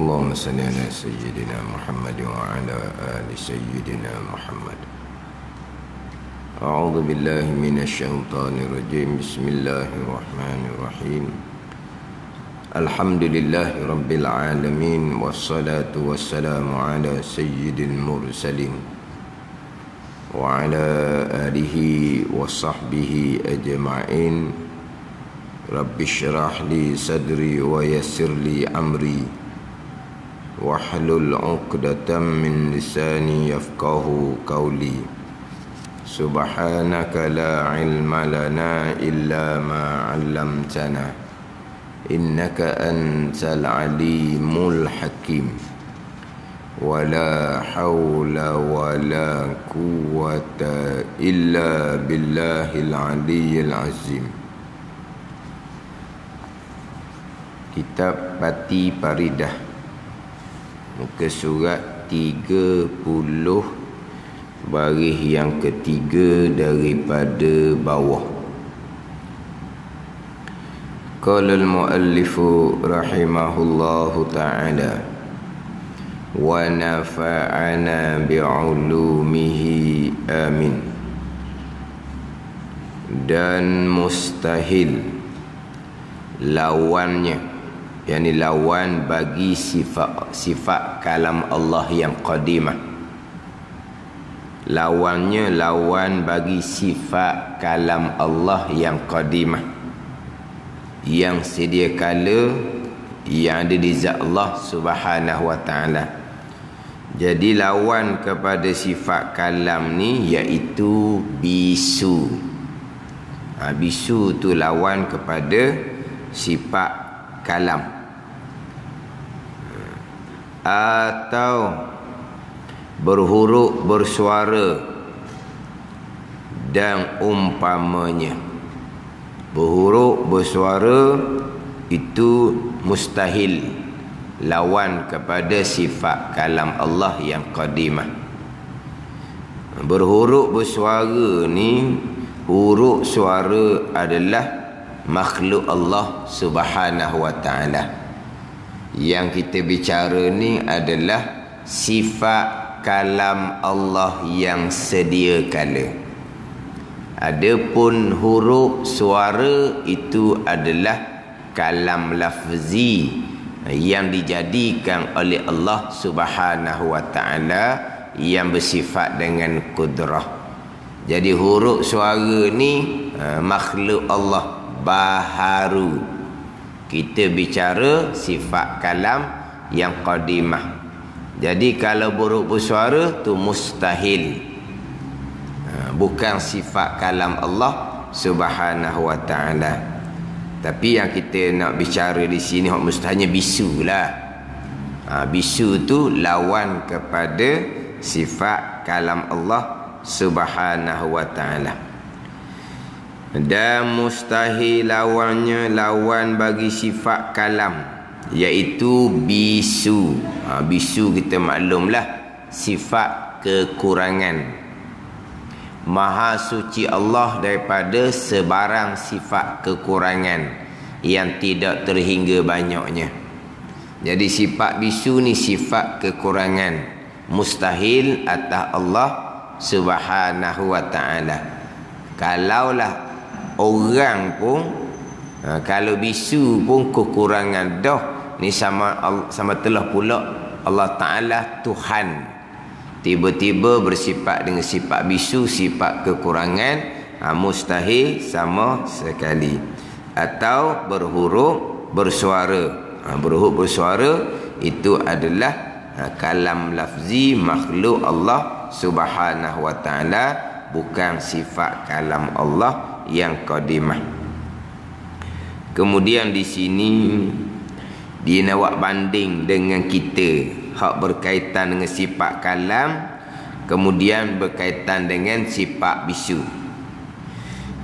اللهم صل على سيدنا محمد وعلى آل سيدنا محمد. أعوذ بالله من الشيطان الرجيم. بسم الله الرحمن الرحيم. الحمد لله رب العالمين، والصلاة والسلام على سيد المرسلين وعلى آله وصحبه أجمعين. رب اشرح لي صدري ويسر لي أمري واحلل عقدة من لساني يفقه قولي. سبحانك لا علم لنا إلا ما علمتنا إنك أنت العليم الحكيم. ولا حول ولا قوة إلا بالله العلي العظيم. Kitab Pati Paridah, muka surat 30, baris yang ketiga daripada bawah. Qala al-muallifu rahimahullahu ta'ala wa nafa'ana bi'ulumihi amin. Dan mustahil lawannya, yakni lawan bagi sifat kalam Allah yang qadimah. Lawannya lawan bagi sifat kalam Allah yang qadimah, yang sedia kala yang ada di zat Allah Subhanahu wa ta'ala. Jadi lawan kepada sifat kalam ni iaitu bisu. Bisu tu lawan kepada sifat kalam. Atau berhuruf bersuara dan umpamanya. Berhuruf bersuara itu mustahil lawan kepada sifat kalam Allah yang qadimah. Berhuruf bersuara ni, huruf suara adalah makhluk Allah Subhanahu wa ta'ala. Yang kita bicara ni adalah sifat kalam Allah yang sedia kala. Adapun huruf suara itu adalah kalam lafzi yang dijadikan oleh Allah Subhanahu wa ta'ala, yang bersifat dengan kudrah. Jadi huruf suara ni makhluk Allah baharu. Kita bicara sifat kalam yang qadimah. Jadi kalau huruf bersuara tu mustahil, bukan sifat kalam Allah Subhanahu wa ta'ala. Tapi yang kita nak bicara di sini mustahilnya bisu lah. Bisu tu lawan kepada sifat kalam Allah Subhanahu wa ta'ala. Dan mustahil lawannya lawan bagi sifat kalam, iaitu bisu. Bisu kita maklumlah sifat kekurangan. Maha suci Allah daripada sebarang sifat kekurangan yang tidak terhingga banyaknya. Jadi sifat bisu ni sifat kekurangan, mustahil atas Allah Subhanahu wa ta'ala. Kalaulah orang pun kalau bisu pun kekurangan dah, ni sama telah pula Allah Ta'ala Tuhan tiba-tiba bersifat dengan sifat bisu, sifat kekurangan, mustahil sama sekali. Atau berhuruf bersuara. Berhuruf bersuara itu adalah kalam lafzi makhluk Allah Subhanahu wa ta'ala, bukan sifat kalam Allah yang qadimah. Kemudian di sini dia nak buat banding dengan kita, hak berkaitan dengan sifat kalam, kemudian berkaitan dengan sifat bisu.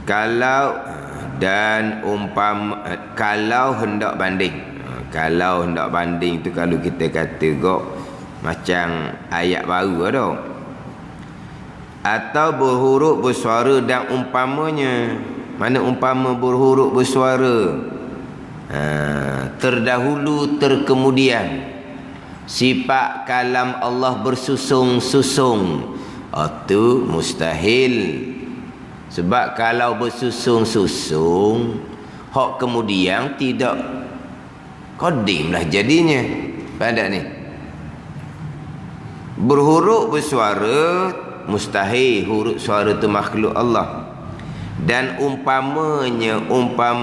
Kalau hendak banding, kalau hendak banding tu, kalau kita kata kok macam ayat baru dah. Atau berhuruf bersuara dan umpamanya. Mana umpama berhuruf bersuara? Terdahulu terkemudian. Sifat kalam Allah bersusung-susung, itu mustahil. Sebab kalau bersusung-susung, hak kemudian tidak qadim lah jadinya. Pada ni berhuruf bersuara mustahil, huruf suara tu makhluk Allah. Dan umpama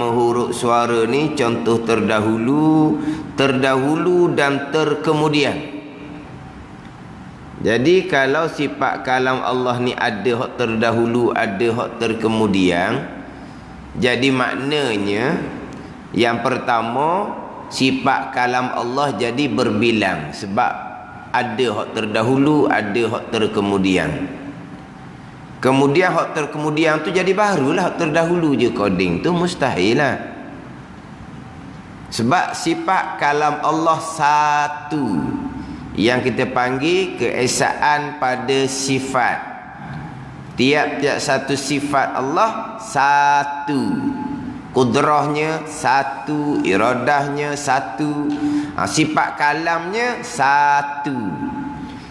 huruf suara ni contoh terdahulu dan terkemudian. Jadi kalau sifat kalam Allah ni ada hak terdahulu, ada hak terkemudian, jadi maknanya yang pertama sifat kalam Allah jadi berbilang sebab ada hak terdahulu, ada hak terkemudian. Kemudian hak terkemudian tu jadi barulah hak terdahulu je koding tu mustahil lah. Sebab sifat kalam Allah satu, yang kita panggil keesaan pada sifat. Tiap-tiap satu sifat Allah satu, kudrahnya satu, iradahnya satu, sifat kalamnya satu.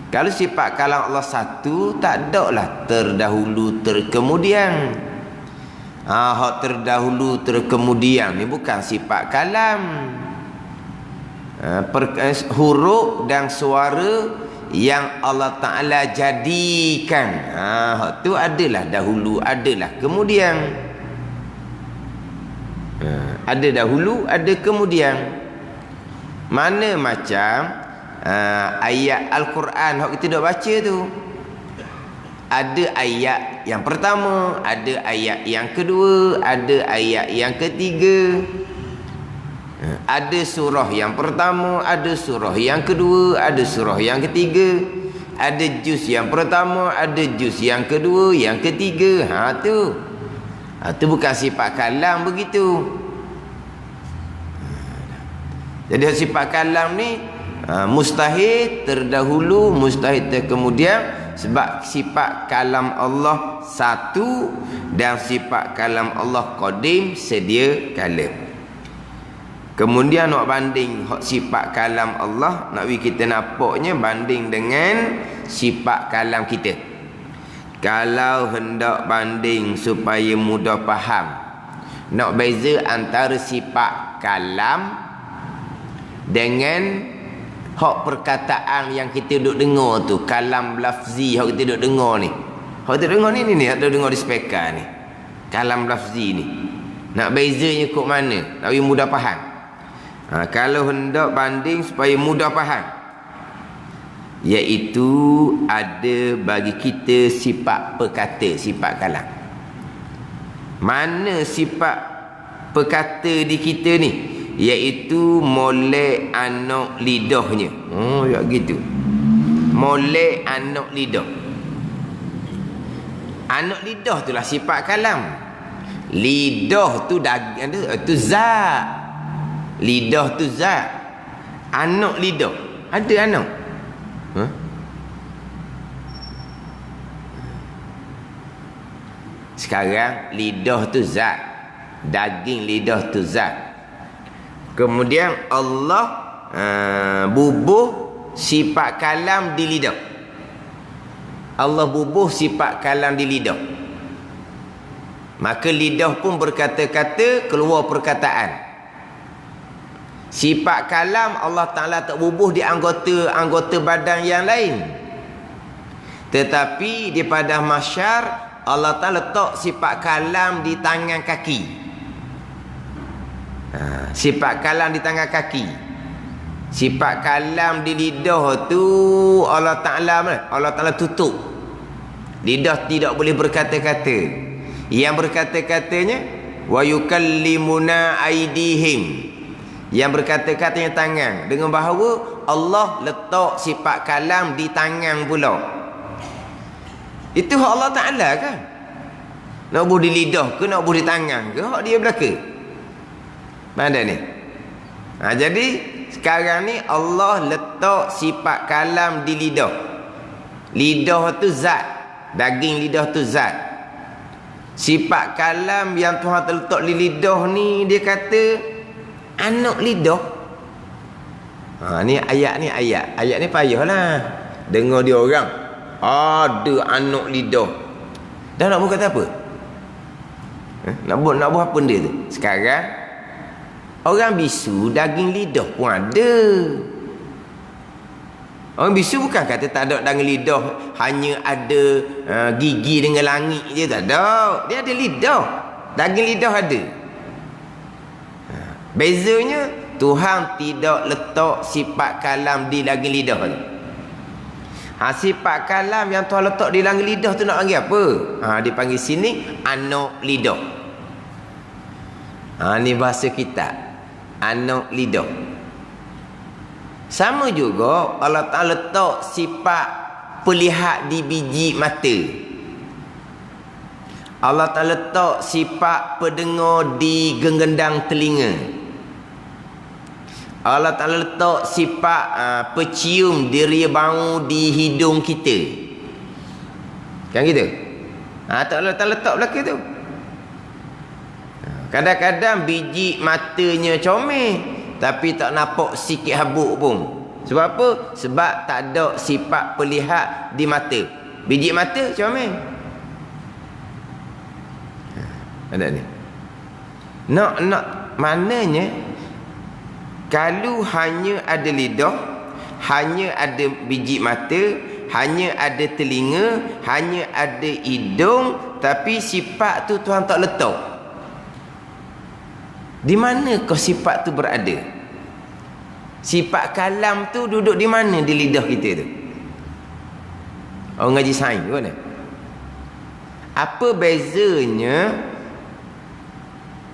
Kalau sifat kalam Allah satu, tak ada lah terdahulu terkemudian. Hak terdahulu terkemudian ni bukan sifat kalam. Huruf dan suara yang Allah Ta'ala jadikan, hak tu adalah dahulu, adalah kemudian. Ada dahulu, ada kemudian. Mana macam ayat Al-Quran hak kita dok baca tu, ada ayat yang pertama, ada ayat yang kedua, ada ayat yang ketiga. Ada surah yang pertama, ada surah yang kedua, ada surah yang ketiga. Ada juz yang pertama, ada juz yang kedua, yang ketiga. Tu bukan sifat kalam begitu. Jadi sifat kalam ni mustahil terdahulu, mustahil terkemudian. Sebab sifat kalam Allah satu dan sifat kalam Allah qadim, sedia kala. Kemudian nak banding sifat kalam Allah, nak kita nampaknya banding dengan sifat kalam kita. Kalau hendak banding supaya mudah faham, nak beza antara sifat kalam dengan hak perkataan yang kita duk dengar tu, kalam lafzi hak kita duk dengar ni. Hak kita dengar ni hak kita dengar di speaker ni. Kalam lafzi ni. Nak bezanya kok mana? Nak bagi mudah faham. Kalau hendak banding supaya mudah faham, iaitu ada bagi kita sifat perkata, sifat kalam. Mana sifat perkata di kita ni? Iaitu molek anak lidahnya. Ya gitu. Molek anak lidah. Anak lidah itulah sifat kalam. Lidah tu tu zat. Lidah tu zat. Anak lidah. Ada anak. Sekarang lidah tu zat. Daging lidah tu zat. Kemudian Allah bubuh sifat kalam di lidah. Allah bubuh sifat kalam di lidah. Maka lidah pun berkata-kata, keluar perkataan. Sifat kalam Allah Ta'ala tak bubuh di anggota badan yang lain. Tetapi di padang mahsyar Allah Ta'ala letak sifat kalam di tangan kaki. Sifat kalam di tangan kaki. Sifat kalam di lidah tu Allah Ta'ala tutup. Lidah tidak boleh berkata-kata. Yang berkata-katanya wa yukallimuna aydihim. Yang berkata-katanya tangan. Dengan bahawa Allah letak sifat kalam di tangan pula. Itu hak Allah Ta'ala kan? Nak buh di lidah ke, nak buh di tangan ke, hak dia belaka. Mana ni? Jadi sekarang ni Allah letak sifat kalam di lidah. Lidah tu zat. Daging lidah tu zat. Sifat kalam yang Tuhan terletak di lidah ni, dia kata anak lidah. Ni ayat ni ayat ni payahlah dengar dia orang ada anak lidah. Dah nak buat kata apa? Nak buat apa dia tu? Sekarang orang bisu daging lidah pun ada. Orang bisu bukan kata tak ada daging lidah, hanya ada gigi dengan langit je, tak ada. Dia ada lidah. Daging lidah ada. Bezanya Tuhan tidak letak sifat kalam di daging lidah tu. Sifat kalam yang Tuhan letak di daging lidah tu nak panggil apa? Dipanggil sini anak lidah. Ni bahasa kita. Anak lidah. Sama juga Allah Ta'ala letak sifat pelihat di biji mata. Allah Ta'ala letak sifat pendengar di genggendang telinga. Allah Ta'ala letak sifat pecium diri bau di hidung kita. Kan gitu? Allah Ta'ala letak belakang tu. Kadang-kadang biji matanya comel, tapi tak nampak sikit habuk pun. Sebab apa? Sebab tak ada sifat pelihat di mata. Biji mata comel. Ada ni. Nak maknanya kalau hanya ada lidah, hanya ada biji mata, hanya ada telinga, hanya ada hidung, tapi sifat tu Tuhan tak letak. Di mana kau sifat tu berada? Sifat kalam tu duduk di mana di lidah kita tu? Orang ngaji sains pun. Apa bezanya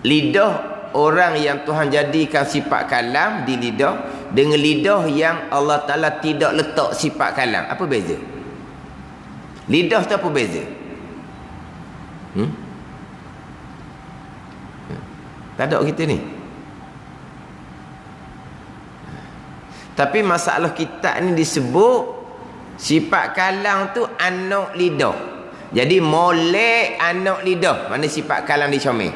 lidah orang yang Tuhan jadikan sifat kalam di lidah dengan lidah yang Allah Ta'ala tidak letak sifat kalam? Apa beza? Lidah tu apa beza? Tak ada kita ni. Tapi masalah kita ni disebut sifat kalam tu anak lidah. Jadi molek anak lidah. Mana sifat kalam dicomel.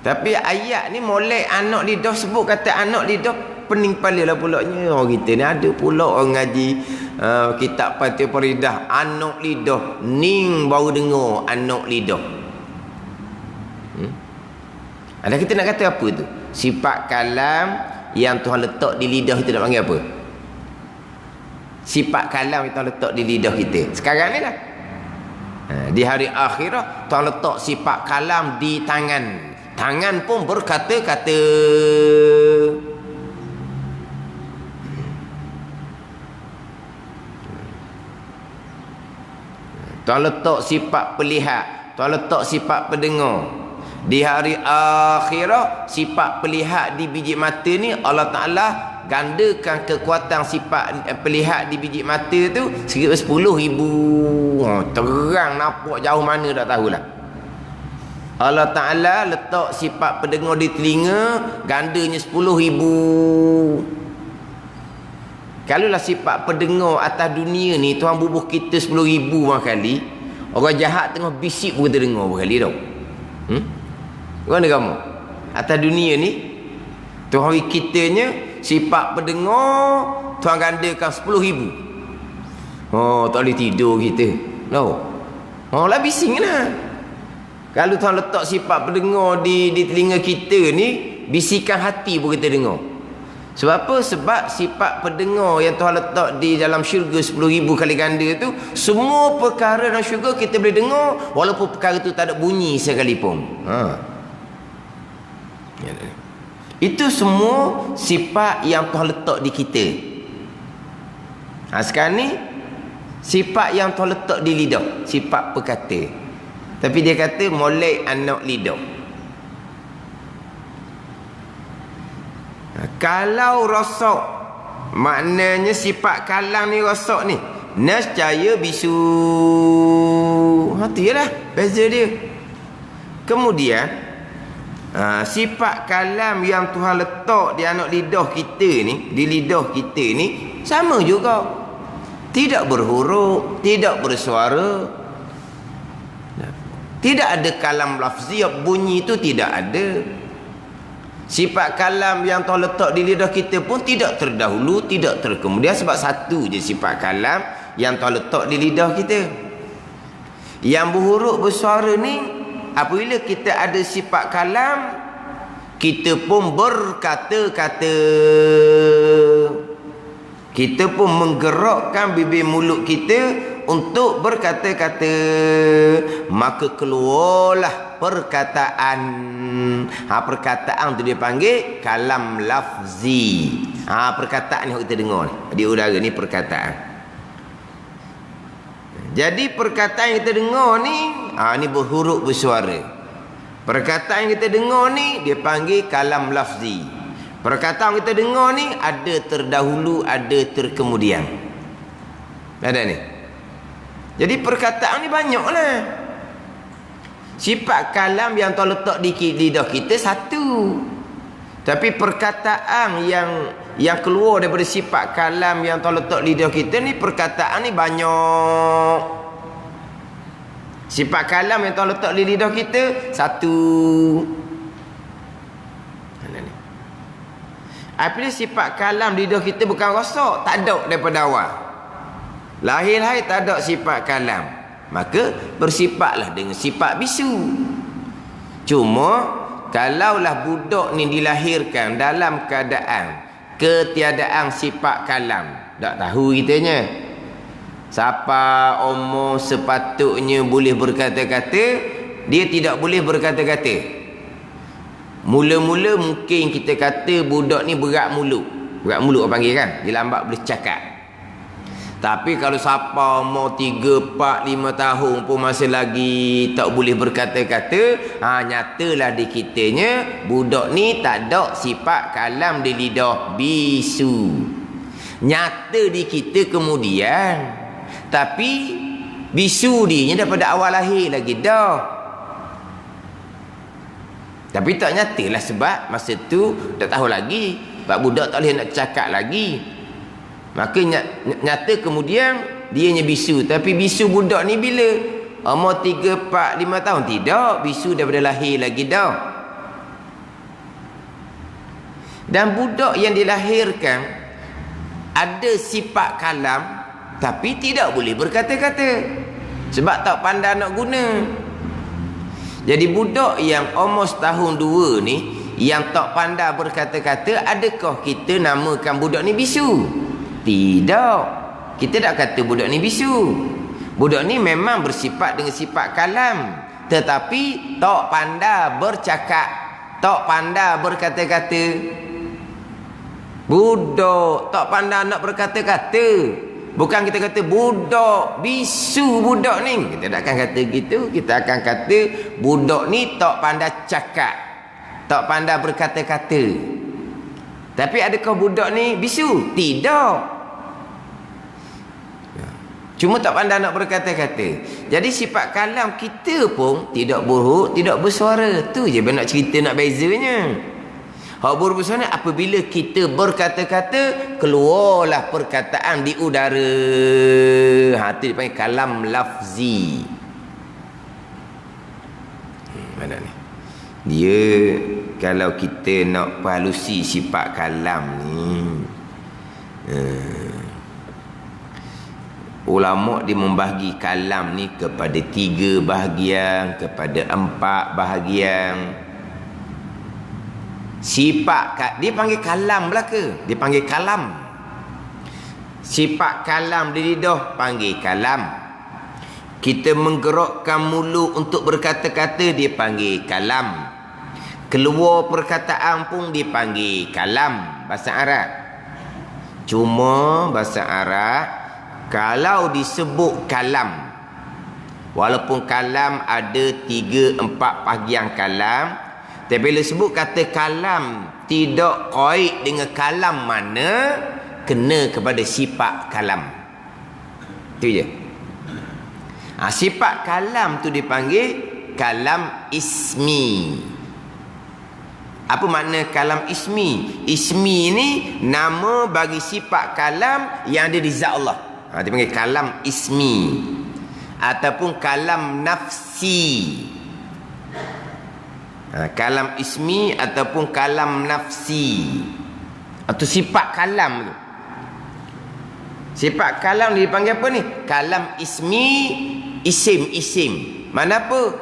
Tapi ayat ni molek anak lidah, sebut kata anak lidah, pening kepala lah pulaknya. Kita ni ada pula orang ngaji kitab Fatihah Faridah, anak lidah, ning baru dengar anak lidah. Ada kita nak kata apa tu? Sifat kalam yang Tuhan letak di lidah kita nak panggil apa? Sifat kalam yang Tuhan letak di lidah kita sekarang ni lah. Di hari akhirat Tuhan letak sifat kalam di tangan. Tangan pun berkata-kata. Tuhan letak sifat pelihat, Tuhan letak sifat pendengar. Di hari akhirat sifat pelihat di biji mata ni Allah Ta'ala gandakan kekuatan sifat pelihat di biji mata tu sekira 10,000. Terang nampak jauh mana tak tahulah. Allah Ta'ala letak sifat pendengar di telinga gandanya 10,000. Kalaulah sifat pendengar atas dunia ni Tuhan bubuh kita 10,000 kali, orang jahat tengah bisik pun kita dengar berkali tau. Mana kamu? Atas dunia ni Tuhan kitanya sifat pendengar Tuhan gandakan 10,000. Tak boleh tidur kita. Lah bising lah. Kalau Tuhan letak sifat pendengar di telinga kita ni, bisikan hati pun kita dengar. Sebab apa? Sebab sifat pendengar yang Tuhan letak di dalam syurga 10,000 kali ganda tu, semua perkara dalam syurga kita boleh dengar walaupun perkara tu tak ada bunyi sekalipun. Itu semua sifat yang Tuhan letak di kita. Sekarang ni sifat yang Tuhan letak di lidah, sifat perkata. Tapi dia kata molek anak lidah. Kalau rosak, maknanya sifat kalam ni rosak ni, nescaya bisu. Tu ialah beza dia. Kemudian sifat kalam yang Tuhan letak di anak lidah kita ni, di lidah kita ni, sama juga. Tidak berhuruf, tidak bersuara. Tidak ada kalam lafzi, bunyi itu tidak ada. Sifat kalam yang Tuhan letak di lidah kita pun tidak terdahulu, tidak terkemudian. Sebab satu je sifat kalam yang Tuhan letak di lidah kita. Yang berhuruf bersuara ni, apabila kita ada sifat kalam, kita pun berkata-kata. Kita pun menggerakkan bibir mulut kita untuk berkata-kata. Maka keluarlah perkataan. Perkataan tu dia panggil kalam lafzi. Perkataan ni kita dengar ni. Di udara ni perkataan. Jadi perkataan yang kita dengar ni, ni berhuruf bersuara. Perkataan yang kita dengar ni dia panggil kalam lafzi. Perkataan kita dengar ni ada terdahulu, ada terkemudian. Ada ni. Jadi perkataan ni banyaklah. Sifat kalam yang Tuhan letak di lidah kita satu. Tapi perkataan yang keluar daripada sifat kalam yang Tuhan letak di lidah kita ni, perkataan ni banyak. Sifat kalam yang Tuhan letak di lidah kita satu. Apabila sifat kalam lidah kita bukan rosak, tak ada daripada awal. Lahir-lahir tak ada sifat kalam. Maka bersifatlah dengan sifat bisu. Cuma kalaulah budak ni dilahirkan dalam keadaan ketiadaan sifat kalam, tak tahu kitanya. Siapa umur sepatutnya boleh berkata-kata, dia tidak boleh berkata-kata. Mula-mula mungkin kita kata budak ni berat mulut. Berat mulut orang panggil kan. Dia lambat boleh cakap. Tapi kalau siapa mau 3, 4, 5 tahun pun masih lagi tak boleh berkata-kata, nyatalah di kitanya budak ni tak ada sifat kalam di lidah, bisu. Nyata di kita kemudian. Tapi bisu dia daripada awal lahir lagi dah. Tapi tak nyatalah sebab masa tu tak tahu lagi. Sebab budak tak boleh nak cakap lagi. Maka nyata kemudian dianya bisu. Tapi bisu budak ni bila? Umur 3, 4, 5 tahun? Tidak. Bisu daripada lahir lagi dah. Dan budak yang dilahirkan ada sifat kalam tapi tidak boleh berkata-kata. Sebab tak pandai nak guna. Jadi budak yang umur setahun 2 ni, yang tak pandai berkata-kata, adakah kita namakan budak ni bisu? Tidak. Kita tak kata budak ni bisu. Budak ni memang bersifat dengan sifat kalam, tetapi tak pandai bercakap, tak pandai berkata-kata. Budak tak pandai nak berkata-kata. Bukan kita kata budak bisu budak ni. Kita tak akan kata gitu. Kita akan kata budak ni tak pandai cakap, tak pandai berkata-kata. Tapi adakah budak ni bisu? Tidak. Cuma tak pandai nak berkata-kata. Jadi sifat kalam kita pun tidak buruk, tidak bersuara. Tu je nak cerita nak bezanya. Hak bersuara apabila kita berkata-kata, keluarlah perkataan di udara. Itu dipanggil kalam lafzi. Mana ni? Dia kalau kita nak palusi sifat kalam ni, ulama dia membahagi kalam ni kepada 3 bahagian, kepada 4 bahagian. Sifat dia panggil kalam belaka, dia panggil kalam. Sifat kalam di lidah panggil kalam. Kita menggerakkan mulut untuk berkata-kata, dia panggil kalam. Keluar perkataan pun dipanggil kalam, bahasa Arab. Cuma bahasa Arab kalau disebut kalam, walaupun kalam ada 3-4 bahagian kalam, tapi bila sebut kata kalam tidak kait dengan kalam mana, kena kepada sifat kalam. Itu je. Sifat kalam tu dipanggil kalam ismi. Apa makna kalam ismi? Ismi ni nama bagi sifat kalam yang ada di zat Allah. Dipanggil kalam ismi. Ataupun kalam nafsi. Kalam ismi ataupun kalam nafsi, atau sifat kalam tu. Sifat kalam dipanggil apa ni? Kalam ismi, isim. Mana apa?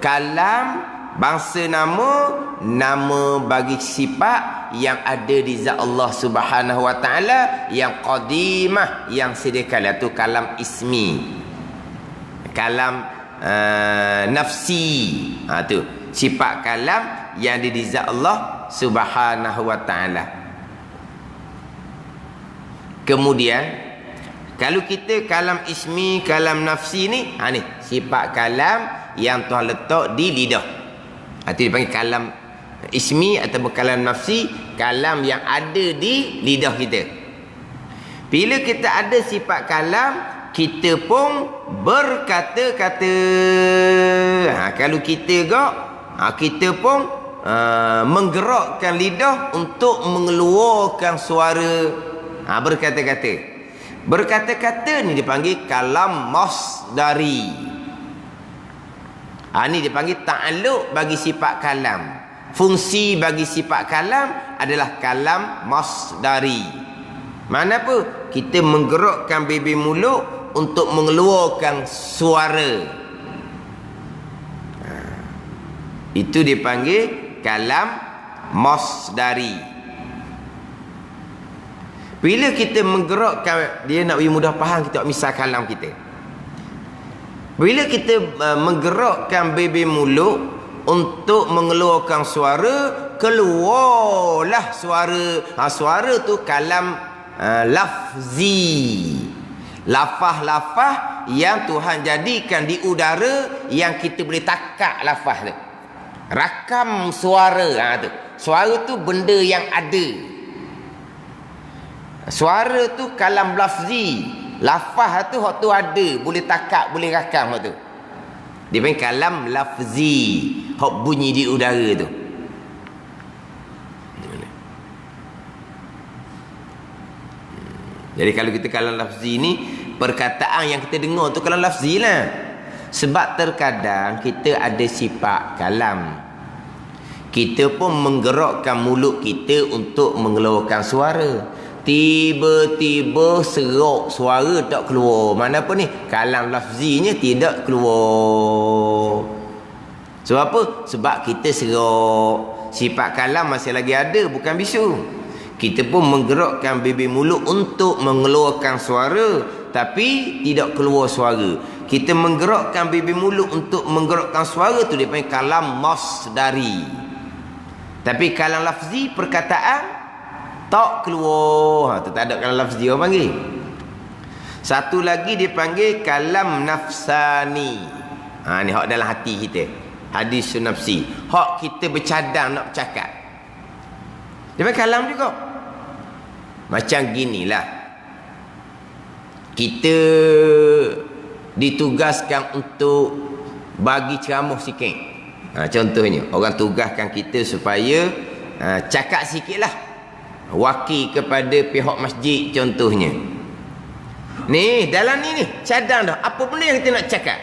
Kalam bangsa nama, nama bagi sifat yang ada di zat Allah Subhanahu wa taala, yang qadimah, yang sedia kala, tu kalam ismi. Kalam nafsi, tu sifat kalam yang ada di zat Allah Subhanahu wa taala. Kemudian kalau kita kalam ismi, kalam nafsi ni, ni sifat kalam yang Tuhan letak di lidah. Itu dipanggil kalam ismi ataupun kalam nafsi, kalam yang ada di lidah kita. Bila kita ada sifat kalam, kita pun berkata-kata. Kalau kita kita pun menggerakkan lidah untuk mengeluarkan suara, berkata-kata. Berkata-kata ni dipanggil kalam masdari. Ni dipanggil ta'alluq bagi sifat kalam. Fungsi bagi sifat kalam adalah kalam masdari. Mana apa? Kita menggerakkan bibir mulut untuk mengeluarkan suara. Itu dipanggil kalam masdari. Bila kita menggerakkan, dia nak bagi mudah faham, kita misal kalam kita. Bila kita menggerakkan bibir mulut untuk mengeluarkan suara, keluarlah suara. Suara tu kalam lafzi. Lafaz-lafaz yang Tuhan jadikan di udara, yang kita boleh takak lafaz tu. Rakam suara, tu. Suara tu benda yang ada. Suara tu kalam lafzi. Lafaz tu hak tu ada, boleh takak, boleh rakam hak tu. Dia panggil kalam lafzi, hak bunyi di udara tu. Jadi kalau kita kalam lafzi ni, perkataan yang kita dengar tu kalam lafzi lah. Sebab terkadang kita ada sifat kalam, kita pun menggerakkan mulut kita untuk mengeluarkan suara. Tiba-tiba serok suara tak keluar. Mana apa ni? Kalam lafzinya tidak keluar. Sebab apa? Sebab kita serok. Sifat kalam masih lagi ada, bukan bisu. Kita pun menggerakkan bibir mulut untuk mengeluarkan suara, tapi tidak keluar suara. Kita menggerakkan bibir mulut untuk menggerakkan suara tu dia panggil kalam masdari. Tapi kalam lafzi, perkataan tak keluar, tu tak ada kalam lafzi orang panggil. Satu lagi dipanggil kalam nafsani. Ni hak dalam hati kita, hadis nafsi, hak kita bercadang nak bercakap. Dia panggil kalam juga. Macam ginilah, kita ditugaskan untuk bagi ceramah sikit. Contohnya orang tugaskan kita supaya cakap sikit lah, wakil kepada pihak masjid contohnya. Ni dalam ni cadang dah, apa benda yang kita nak cakap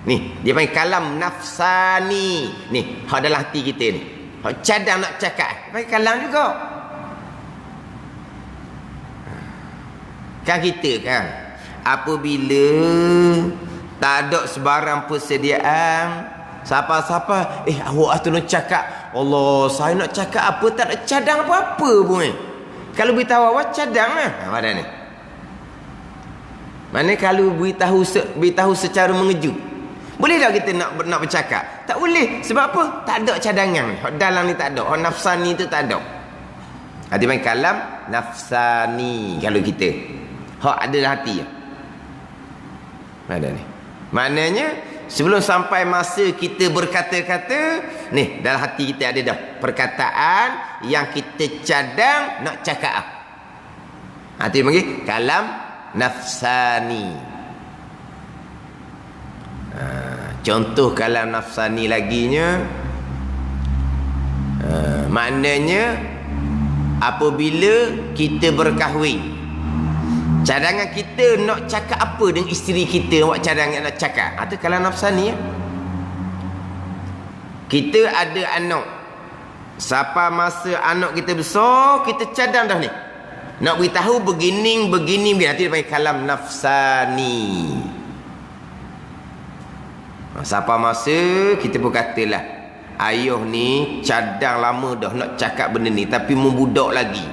ni, dia panggil kalam nafsani. Ni hak dalam hati kita ni, hak cadang nak cakap, panggil kalam juga. Kan kita kan, apabila tak ada sebarang persediaan, siapa-siapa awak tu nak cakap, Allah saya nak cakap apa, tak ada cadang apa-apa pun. Kalau beritahu awak cadang lah, mana ni? Mana kalau beritahu secara mengejut, boleh tak kita nak bercakap? Tak boleh. Sebab apa? Tak ada cadangan. Dalam ni tak ada. Nafsani tu tak ada. Hati main kalam nafsani. Kalau kita hak ada dalam hati. Mana ni? Maknanya sebelum sampai masa kita berkata-kata, ni dalam hati kita ada dah perkataan yang kita cadang nak cakap. Hati panggil kalam nafsani. Contoh kalam nafsani laginya, maknanya apabila kita berkahwin, cadangan kita nak cakap apa dengan isteri kita, awak cadangan nak cakap, itu kalam nafsani ya? Kita ada anak. Siapa masa anak kita besar, kita cadang dah ni. Nak beritahu begini. Nanti dia panggil kalam nafsani. Siapa masa, kita pun katalah, ayah ni cadang lama dah nak cakap benda ni, tapi mu budak lagi.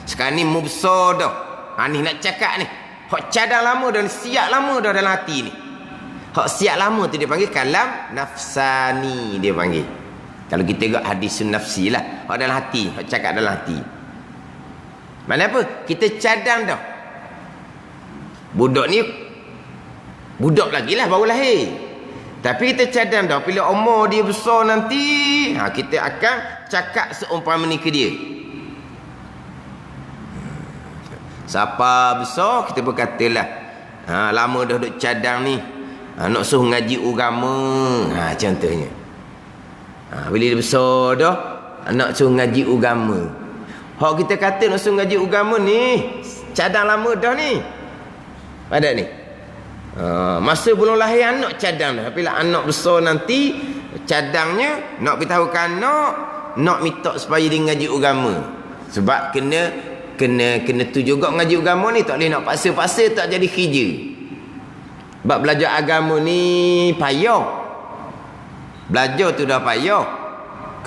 Sekarang ni mu besar dah. Ni nak cakap ni. Hak cadang lama dah, siap lama dah dalam hati ni. Hak siap lama tu dia panggil kalam nafsani, dia panggil. Kalau kita tengok hadis nafsi lah, hak dalam hati, hak cakap dalam hati. Mana apa? Kita cadang dah. Budak ni budak lagi lah, baru lahir. Tapi kita cadang dah, bila umur dia besar nanti, kita akan cakap seumpama ni ke dia. Siapa besar, kita pun katalah, lama dah duduk cadang ni, nak suruh ngaji agama. Contohnya. Bila dia besar dah, nak suruh ngaji agama. Hak kita kata nak suruh ngaji agama ni, cadang lama dah ni. Ada ni. Masa belum lahir anak cadang dah. Bila anak besar nanti, cadangnya nak beritahu anak, nak minta supaya dia ngaji agama. Sebab kena tu juga ngaji agama ni, tak boleh nak paksa-paksa, tak jadi kerja. Sebab belajar agama ni payah. Belajar tu dah payah.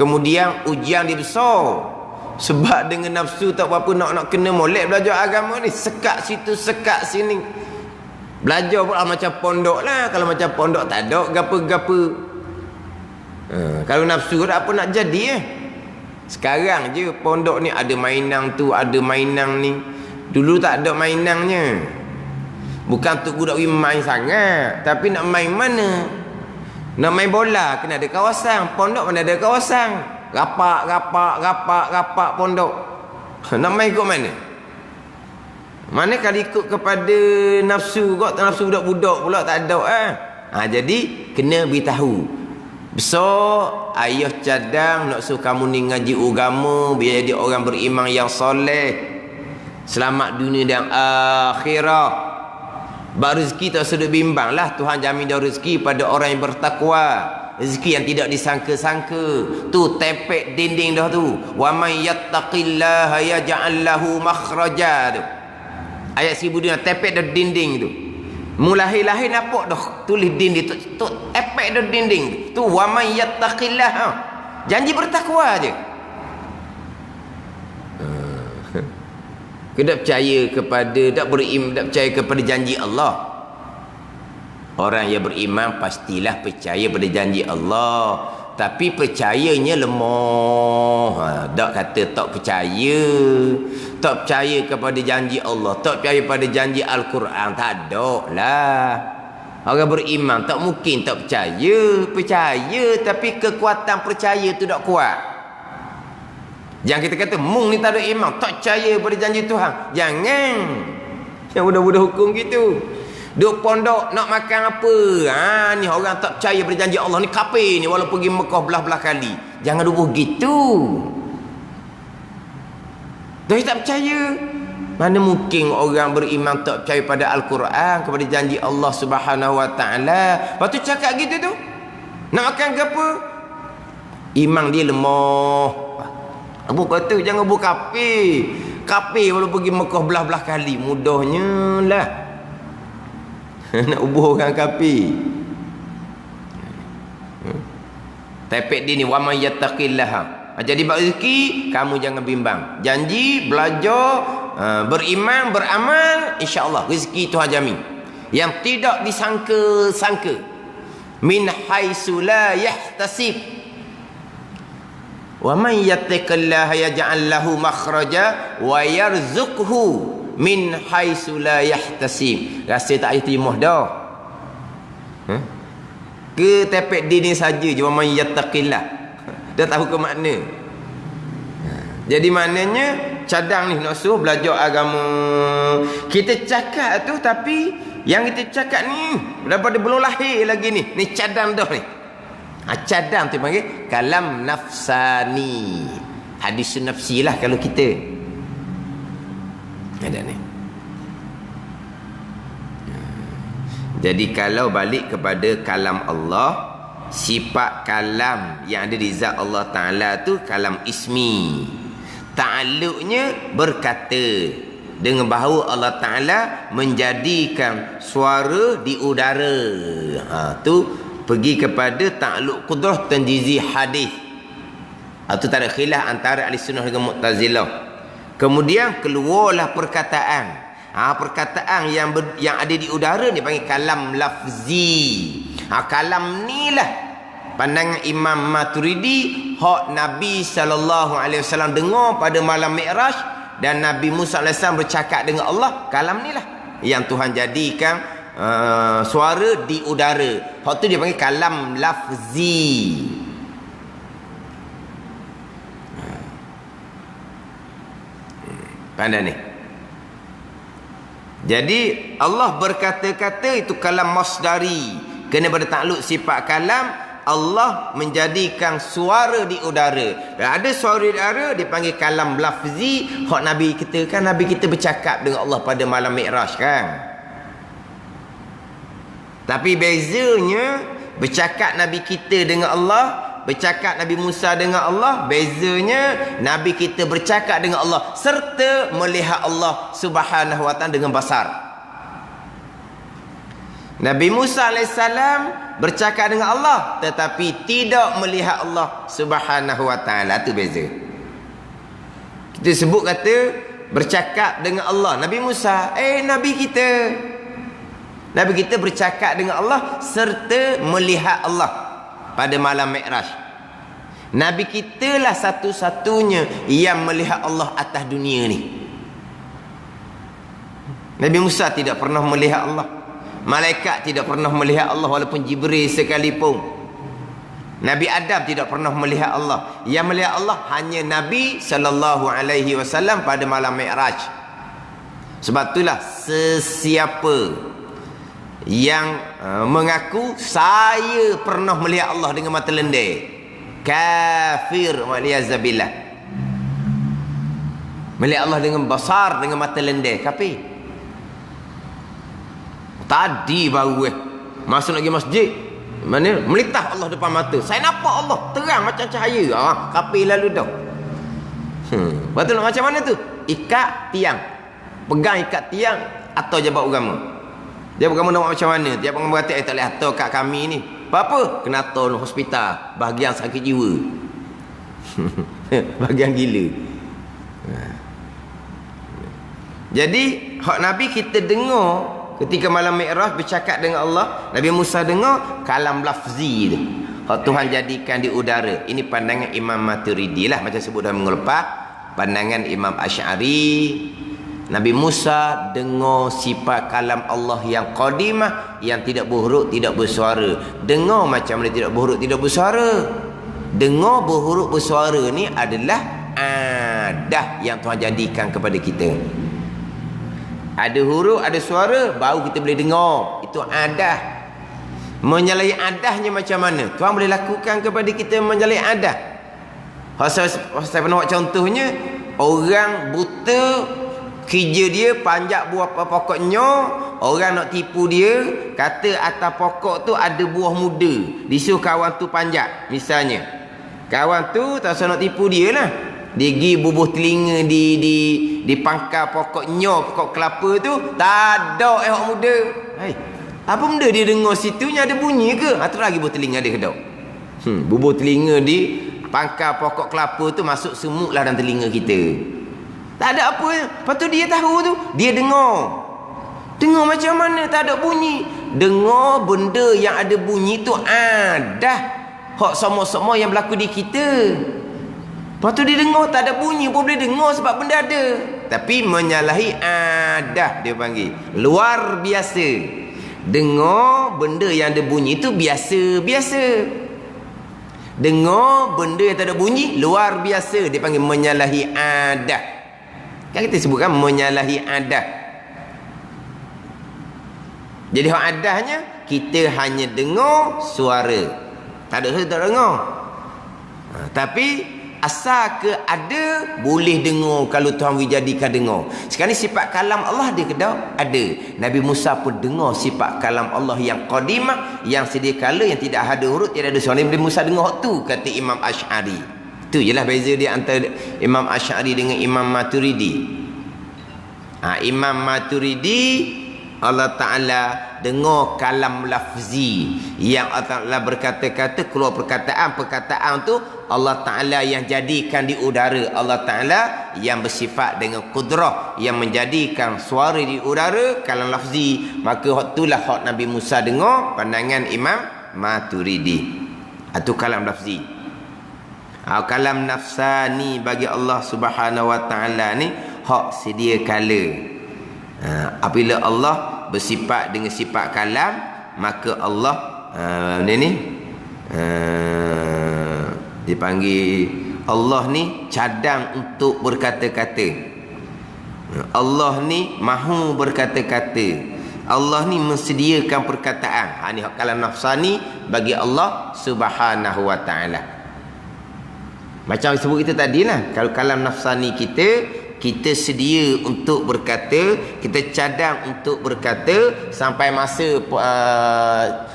Kemudian ujian dia besar. Sebab dengan nafsu tak berapa nak kena molek belajar agama ni. Sekat situ, sekat sini. Belajar pula macam pondok lah. Kalau macam pondok tak ada gapa-gapa. Kalau nafsu tak apa nak jadi Sekarang je pondok ni ada mainan tu, ada mainan ni. Dulu tak ada mainannya. Bukan tu budak main sangat, tapi nak main mana? Nak main bola kena ada kawasan. Pondok mana ada kawasan. Rapak pondok. Nak main ikut mana? Mana kalau ikut kepada nafsu kot, nafsu budak-budak pula tak ada jadi kena beritahu. Besar ayah cadang nak suruh kamu ni ngaji agama biar jadi orang beriman yang soleh, selamat dunia dan akhirat. Bab rezeki tak sedut bimbang lah. Tuhan jamin dah rezeki pada orang yang bertakwa. Rezeki yang tidak disangka-sangka. Tu tepek dinding dah tu. Wa man yattaqillaha yaj'al lahu makhraja tu. Ayat 1200 tepek dah dinding tu. Mulai-lahir nampak dah tulis dinding tu tepek dah dinding tu. Wa man yattaqillaha. Janji bertakwa je. Kita percaya kepada, tak percaya kepada janji Allah. Orang yang beriman pastilah percaya pada janji Allah, tapi percayanya lemah. Tak kata tak percaya kepada janji Allah, tak percaya pada janji Al-Quran, tak ada lah. Orang beriman tak mungkin tak percaya tapi kekuatan percaya tu tak kuat. Jangan kita kata mung ni tak ada iman, tak percaya pada janji Tuhan. Jangan. Yang budak-budak hukum gitu. Duk pondok nak makan apa? Ni orang tak percaya pada janji Allah ni, kafir ni walaupun pergi Mekah belah-belah kali. Jangan duk gitu. Dia tak percaya. Mana mungkin orang beriman tak percaya pada Al-Quran, kepada janji Allah Subhanahu Wa Taala. Lepas tu cakap gitu tu. Nak makan ke apa? Iman dia lemah. Abu kata jangan buka kafir. Kafir walau pergi Mekah belah-belah kali. Mudahnya lah. Nak ubuh orang kafir. Tepek dia ni wa man yattaqillaha. Jadi bab rezeki kamu jangan bimbang. Janji, belajar, beriman, beramal, insya-Allah rezeki Tuhan jamin. Yang tidak disangka-sangka. Min haitsu la yahtasib. Wa man yattaqillaha yaj'al lahu makhraja wa yarzuqhu min haitsu la yahtasib. Rasa tak ayat terima dah. Ke tepek dini saja je wa man yattaqillah. Dah tahu ke makna. Jadi maknanya cadang ni nak suruh belajar agama. Kita cakap tu tapi yang kita cakap ni daripada belum lahir lagi ni. Ni cadang dah ni. Cadang tu panggil kalam nafsani. Hadis nafsi lah kalau kita ada ni. Jadi kalau balik kepada kalam Allah, sifat kalam yang ada di zat Allah Ta'ala tu kalam ismi. Ta'alluqnya berkata, dengan bahawa Allah Ta'ala menjadikan suara di udara. Tu pergi kepada ta'alluq qudrah tanjizi hadis. Itu tak ada khilaf antara ahli sunnah dengan Mu'tazilah. Kemudian keluarlah perkataan. Perkataan yang ada di udara ni panggil kalam lafzi. Kalam ni lah pandangan Imam Maturidi hak Nabi SAW dengar pada malam Mi'raj, dan Nabi Musa AS bercakap dengan Allah. Kalam ni lah yang Tuhan jadikan suara di udara. Hak tu dia panggil kalam lafzi. Pandai ni. Jadi Allah berkata-kata itu kalam masdari. Kena pada takluk sifat kalam, Allah menjadikan suara di udara. Dan ada suara di udara dipanggil kalam lafzi. Hak Nabi kita kan, Nabi kita bercakap dengan Allah pada malam Mi'raj kan. Tapi bezanya bercakap Nabi kita dengan Allah, bercakap Nabi Musa dengan Allah, bezanya Nabi kita bercakap dengan Allah serta melihat Allah Subhanahu wa ta'ala dengan basar. Nabi Musa AS bercakap dengan Allah tetapi tidak melihat Allah Subhanahu wa ta'ala. Itu beza. Kita sebut kata bercakap dengan Allah. Nabi Musa, Nabi kita. Nabi kita bercakap dengan Allah serta melihat Allah pada malam Mi'raj. Nabi kita lah satu-satunya yang melihat Allah atas dunia ni. Nabi Musa tidak pernah melihat Allah. Malaikat tidak pernah melihat Allah, walaupun Jibril sekalipun. Nabi Adam tidak pernah melihat Allah. Yang melihat Allah hanya Nabi SAW pada malam Mi'raj. Sebab itulah sesiapa yang mengaku saya pernah melihat Allah dengan mata lendir, kafir waliyazabillah. Melihat Allah dengan basar, dengan mata lendir, kafir. Tadi baru masuk lagi masjid, mana melitah Allah depan mata, saya nampak Allah terang macam cahaya. Kafir lalu dah. Betul macam mana tu? Ikat tiang, pegang ikat tiang atau jabat agama. Dia bukan nak macam mana. Dia bukan berkata tak boleh hantar kat kami ni. Apa? Kena hantar hospital bahagian sakit jiwa. Bahagian gila. Jadi hak Nabi kita dengar ketika malam Mi'raj bercakap dengan Allah, Nabi Musa dengar kalam lafzi tu. Hak Tuhan jadikan di udara. Ini pandangan Imam Maturidi lah, macam sebut dalam minggu lepas. Pandangan Imam Asy'ari, Nabi Musa dengar sifat kalam Allah yang qadimah, yang tidak berhuruf, tidak bersuara. Dengar macam mana tidak berhuruf, tidak bersuara. Dengar berhuruf bersuara ni adalah adah yang Tuhan jadikan kepada kita. Ada huruf, ada suara, baru kita boleh dengar. Itu adah. Menyalahi adahnya macam mana? Tuhan boleh lakukan kepada kita menyalahi adah. Saya pernah buat contohnya, orang buta, kerja dia panjat buah pokoknya, orang nak tipu dia, kata atas pokok tu ada buah muda, disuruh kawan tu panjat. Misalnya kawan tu tak usah nak tipu dia lah, dia pergi bubuh telinga di pangkal pokoknya, pokok kelapa tu tak ada orang muda. Apa benda dia dengar situnya ada bunyi ke? Terus lagi bubuh telinga dia kedok. Bubuh telinga di pangkal pokok kelapa tu masuk semut lah dalam telinga kita. Tak ada apa. Lepas tu dia tahu tu, dia dengar. Dengar macam mana? Tak ada bunyi. Dengar benda yang ada bunyi tu ada. Hak sama-sama yang berlaku di kita. Lepas tu dia dengar tak ada bunyi pun boleh dengar sebab benda ada. Tapi menyalahi adah dia panggil. Luar biasa. Dengar benda yang ada bunyi tu biasa-biasa. Dengar benda yang tak ada bunyi luar biasa, dia panggil menyalahi adah. Kan kita sebutkan menyalahi adah. Jadi hak adahnya kita hanya dengar suara. Tak ada suara tak dengar. Tapi Asal ke ada, boleh dengar kalau Tuhan jadikan dengar. Sekarang ni sifat kalam Allah ada ke tak? Ada. Nabi Musa pun dengar sifat kalam Allah yang qadimah, yang sedia kala, yang tidak ada huruf, tidak ada suara. Nabi Musa dengar tu, kata Imam Asy'ari. Tu jelah beza dia antara Imam Asy'ari dengan Imam Maturidi. Imam Maturidi, Allah Ta'ala dengar kalam lafzi yang Allah Ta'ala berkata-kata, keluar perkataan tu Allah Ta'ala yang jadikan di udara, Allah Ta'ala yang bersifat dengan kudrah yang menjadikan suara di udara, kalam lafzi. Maka itulah hak Nabi Musa dengar pandangan Imam Maturidi. Itu kalam lafzi. Kalam nafsani bagi Allah Subhanahu Wa Ta'ala ni hak sedia kala. Apabila Allah bersifat dengan sifat kalam, maka Allah dipanggil Allah ni cadang untuk berkata-kata. Allah ni mahu berkata-kata. Allah ni mensediakan perkataan. Ni hak kalam nafsani bagi Allah Subhanahu Wa Ta'ala. Macam sebut kita tadi lah, kalau kalam nafsani kita sedia untuk berkata, kita cadang untuk berkata sampai masa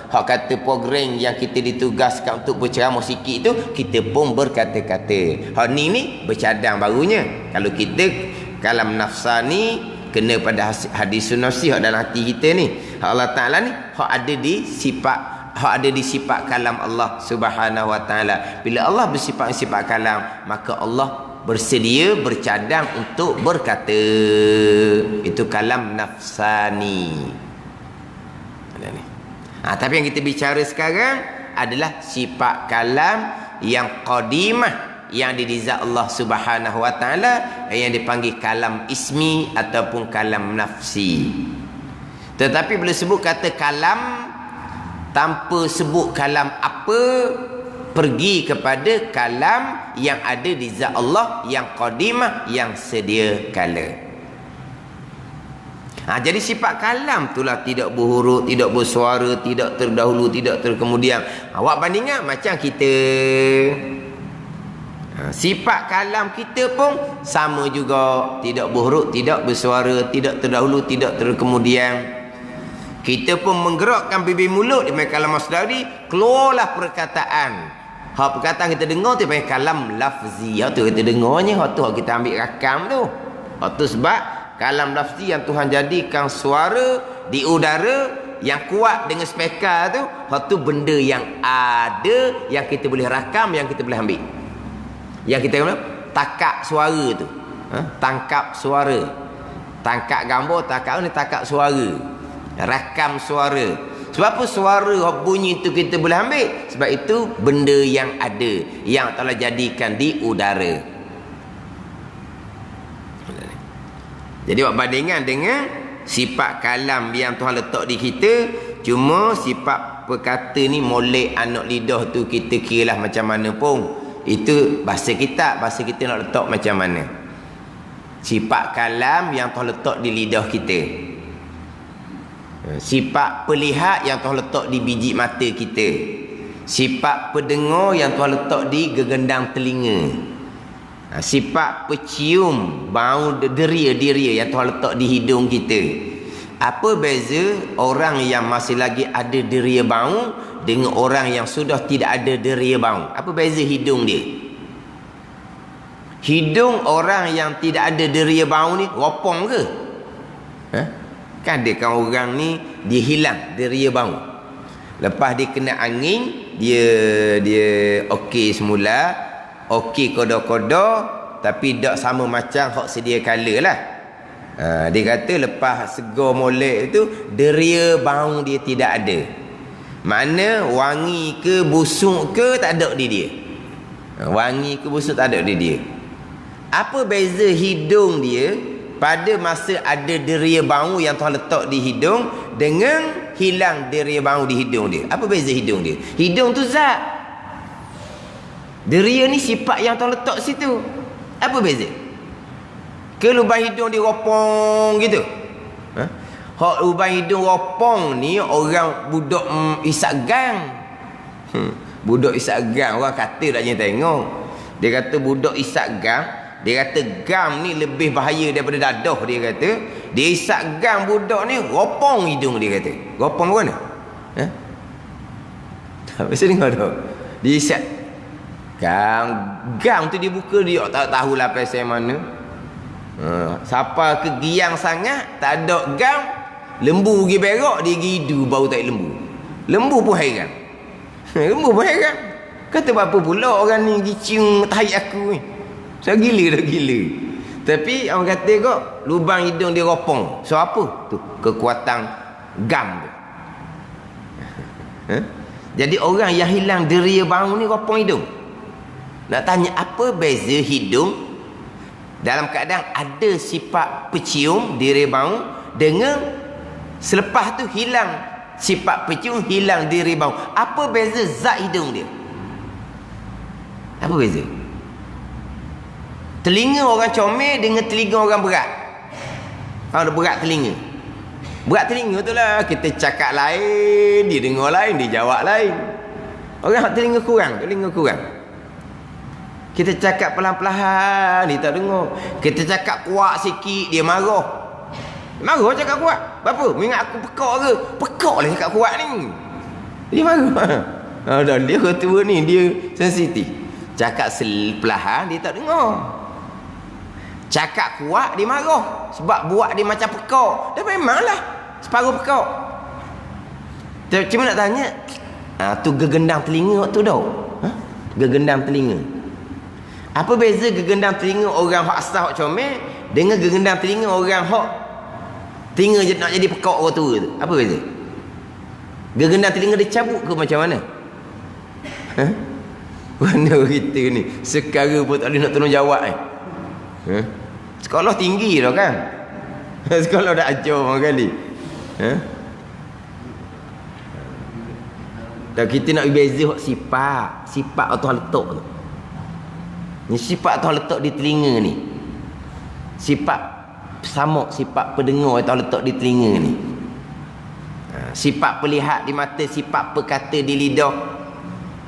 hak kata program yang kita ditugaskan untuk berceramah sikit itu, kita pun berkata-kata. Hak ni bercadang barunya. Kalau kita kalam nafsani kena pada hadis nafsi hak dalam hati kita ni. Hak Allah Ta'ala ni hak ada di sifat kalam Allah Subhanahu Wa Ta'ala. Bila Allah bersifat kalam, maka Allah bersedia bercadang untuk berkata. Itu kalam nafsani. Tapi yang kita bicara sekarang adalah sifat kalam yang qadimah, yang dizat Allah Subhanahu Wa Ta'ala, yang dipanggil kalam ismi ataupun kalam nafsi. Tetapi bila sebut kata kalam tanpa sebut kalam apa, pergi kepada kalam yang ada di zat Allah yang qadimah, yang sedia kala. Jadi sifat kalam itulah tidak berhuruf, tidak bersuara, tidak terdahulu, tidak terkemudian. Awak bandingkan macam kita. Sifat kalam kita pun sama juga, tidak berhuruf, tidak bersuara, tidak terdahulu, tidak terkemudian. Kita pun menggerakkan bibir mulut dengan kalam masdari, keluarlah perkataan. Hak perkataan kita dengar tu panggil kalam lafzi. Hak tu kita dengarnya, hak tu hak kita ambil rakam tu. Hak tu sebab kalam lafzi yang Tuhan jadikan suara di udara yang kuat dengan speaker tu, hak tu benda yang ada, yang kita boleh rakam, yang kita boleh ambil. Yang kita kena takak suara tu. Tangkap suara. Tangkap gambar, takak ni takak suara. Rakam suara. Sebab apa suara bunyi itu kita boleh ambil? Sebab itu benda yang ada, yang telah jadikan di udara. Jadi buat bandingan dengan sifat kalam yang Tuhan letak di kita, cuma sifat perkata ni molek anak lidah tu kita kiralah macam mana pun. Itu bahasa kita nak letak macam mana. Sifat kalam yang Tuhan letak di lidah kita. Sifat pelihat yang Tuhan letak di biji mata kita. Sifat pendengar yang Tuhan letak di gegendang telinga. Sifat pecium bau deria yang Tuhan letak di hidung kita. Apa beza orang yang masih lagi ada deria bau dengan orang yang sudah tidak ada deria bau? Apa beza hidung dia? Hidung orang yang tidak ada deria bau ni ropong ke? Kan ada kan orang ni dia hilang deria bau. Lepas dia kena angin, dia okey semula, okey koda-koda, tapi tak sama macam hak sedia kala lah. Dia kata lepas segar molek itu, deria bau dia tidak ada. Mana wangi ke busuk ke tak ada di dia. Wangi ke busuk tak ada di dia. Apa beza hidung dia pada masa ada deria bau yang Tuhan letak di hidung dengan hilang deria bau di hidung dia? Apa beza hidung dia? Hidung tu zat. Deria ni sifat yang Tuhan letak situ. Apa beza? Ke lubang hidung dia ropong gitu. Hak lubang hidung ropong ni orang budak isap gang. Budak isap gang orang kata tak tengok. Dia kata budak isap gam, dia kata gam ni lebih bahaya daripada dadah. Dia kata dia isap gam budak ni, ropong hidung dia kata. Ropong mana? Tak biasa dengar tak? Dia isap gam tu dibuka, dia tak tahulah pasal mana. Siapa ke giang sangat, tak ada gam, lembu pergi berak, dia gidu bau tak lembu. Lembu pun hairan. Lembu pun hairan. Kata apa pula orang ni pergi cium tahi aku ni. Saya gila dah gila. Tapi orang kata kok lubang hidung dia ropong. So apa? Tu kekuatan gam tu. Jadi orang yang hilang deria bau ni ropong hidung. Nak tanya apa beza hidung dalam keadaan ada sifat pecium deria bau dengan selepas tu hilang sifat pecium, hilang deria bau. Apa beza zat hidung dia? Apa beza? Telinga orang comel dengan telinga orang berat. Ada berat telinga. Berat telinga tu lah, kita cakap lain, dia dengar lain, dia jawab lain. Orang telinga kurang. Kita cakap pelan-pelan, dia tak dengar. Kita cakap kuat sikit, dia marah. Marah cakap kuat. Berapa? Mengingat aku pekak ke? Pekak lah cakap kuat ni. Dia marah. Dan dia ketua ni, dia sensitif. Cakap perlahan, dia tak dengar. Cakap kuat, dia marah. Sebab buat dia macam pekak. Dah memanglah separuh pekak. Cuma nak tanya, tu gegendam telinga waktu dah. Gegendam telinga. Apa beza gegendam telinga orang hak asal hak comel dengan gegendam telinga orang hak telinga nak jadi pekak orang tua tu? Apa beza? Gegendam telinga dia cabut ke macam mana? Mana kita ni sekarang pun tak ada nak tolong jawab sekolah tinggi dah kan. Sekolah dah ajar orang kali. Dan kita nak beza sifat Allah letak tu. Ni sifat Allah letak di telinga ni. Sifat samuk, sifat pendengar Allah letak di telinga ni. Sifat pelihat di mata, sifat perkata di lidah,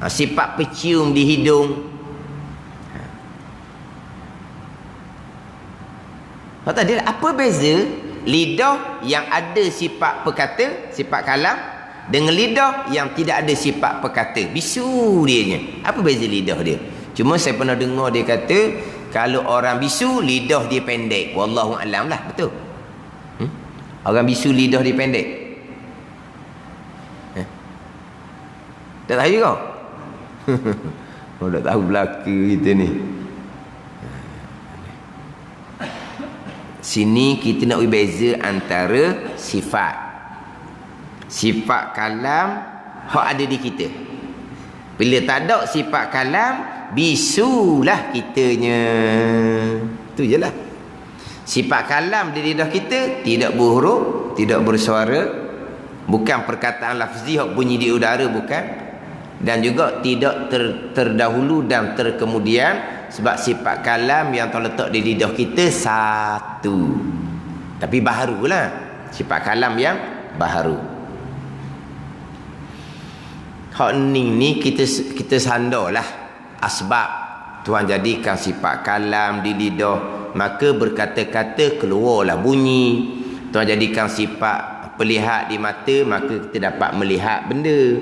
sifat pecium di hidung. Tadi apa beza lidah yang ada sifat perkata, sifat kalam, dengan lidah yang tidak ada sifat perkata, bisu dianya? Apa beza lidah dia? Cuma saya pernah dengar dia kata kalau orang bisu lidah dia pendek. Wallahu alam lah, betul? Orang bisu lidah dia pendek. Tak tahu kau? Oh, tak tahu belaka kita ni. Sini kita nak beza antara sifat kalam hak ada di kita. Bila tak ada sifat kalam, bisulah kitanya. Itu je lah. Sifat kalam di lidah kita tidak berhuruf, tidak bersuara, bukan perkataan lafzi hak bunyi di udara, bukan. Dan juga tidak terdahulu dan terkemudian. Sebab sifat kalam yang terletak di lidah kita satu, tapi baharulah. Sifat kalam yang baharu. Hak ni kita sandarlah asbab Tuhan jadikan sifat kalam di lidah, maka berkata-kata keluarlah bunyi. Tuhan jadikan sifat pelihat di mata, maka kita dapat melihat benda.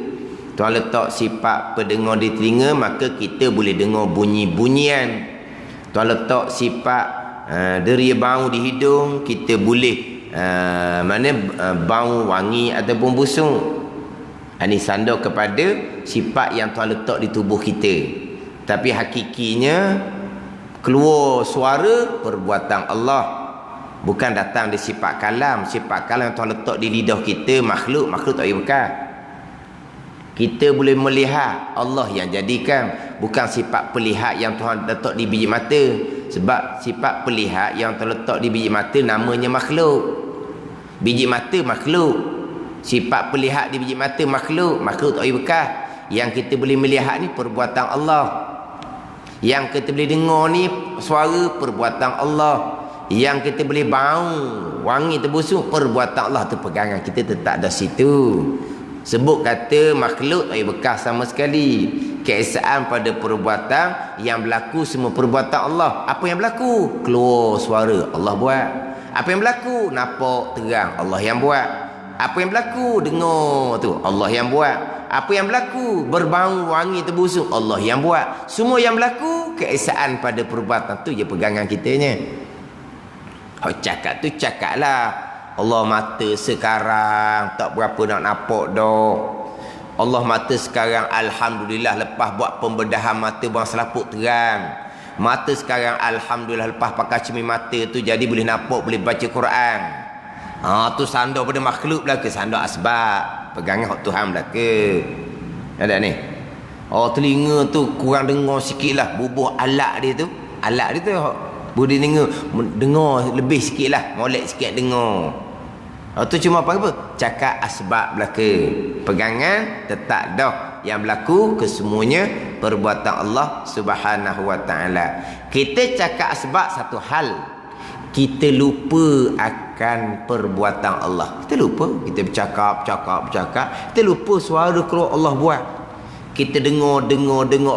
Tuhan letak sifat pendengar di telinga, maka kita boleh dengar bunyi-bunyian. Tuhan letak sifat deria bau di hidung, kita boleh bau wangi ataupun busuk. Ini sandar kepada sifat yang Tuhan letak di tubuh kita. Tapi hakikinya keluar suara perbuatan Allah, bukan datang di sifat kalam. Sifat kalam yang Tuhan letak di lidah kita, makhluk tak boleh bekas. Kita boleh melihat, Allah yang jadikan, bukan sifat pelihat yang Tuhan letak di biji mata. Sebab sifat pelihat yang terletak di biji mata namanya makhluk. Biji mata makhluk, sifat pelihat di biji mata makhluk tak boleh bekas. Yang kita boleh melihat ni perbuatan Allah. Yang kita boleh dengar ni suara perbuatan Allah. Yang kita boleh bau wangi terbusuk perbuatan Allah. Tu pegangan kita tetap ada situ. Sebut kata makhluk tak bekas sama sekali. keesaan pada perbuatan yang berlaku semua perbuatan Allah. Apa yang berlaku? Keluar suara, Allah buat. Apa yang berlaku? Nampak terang, Allah yang buat. Apa yang berlaku? Dengar tu, Allah yang buat. Apa yang berlaku? Berbau wangi terbusuk, Allah yang buat. Semua yang berlaku keesaan pada perbuatan tu je pegangan kitanya. Cakap tu cakaplah. Allah mata sekarang tak berapa nak nampak dah. Allah mata sekarang alhamdulillah lepas buat pembedahan mata buang selaput terang. Mata sekarang alhamdulillah lepas pakai cermin mata tu jadi boleh nampak, boleh baca Quran. Tu sandar pada makhluk belaka, sandar asbab. Pegangan hak Tuhan belaka. Ada ni. Telinga tu kurang dengar sikitlah bubuh alat dia tu. Alat dia tu boleh dengar lebih sikitlah, molek sikit dengar. Tu cuma apa? Cakap asbab belaka. Pegangan tetap dah yang berlaku kesemuanya perbuatan Allah Subhanahu wa taala. Kita cakap asbab satu hal. Kita lupa akan perbuatan Allah. Kita lupa. Kita bercakap. Kita lupa suara keluar Allah buat. Kita dengar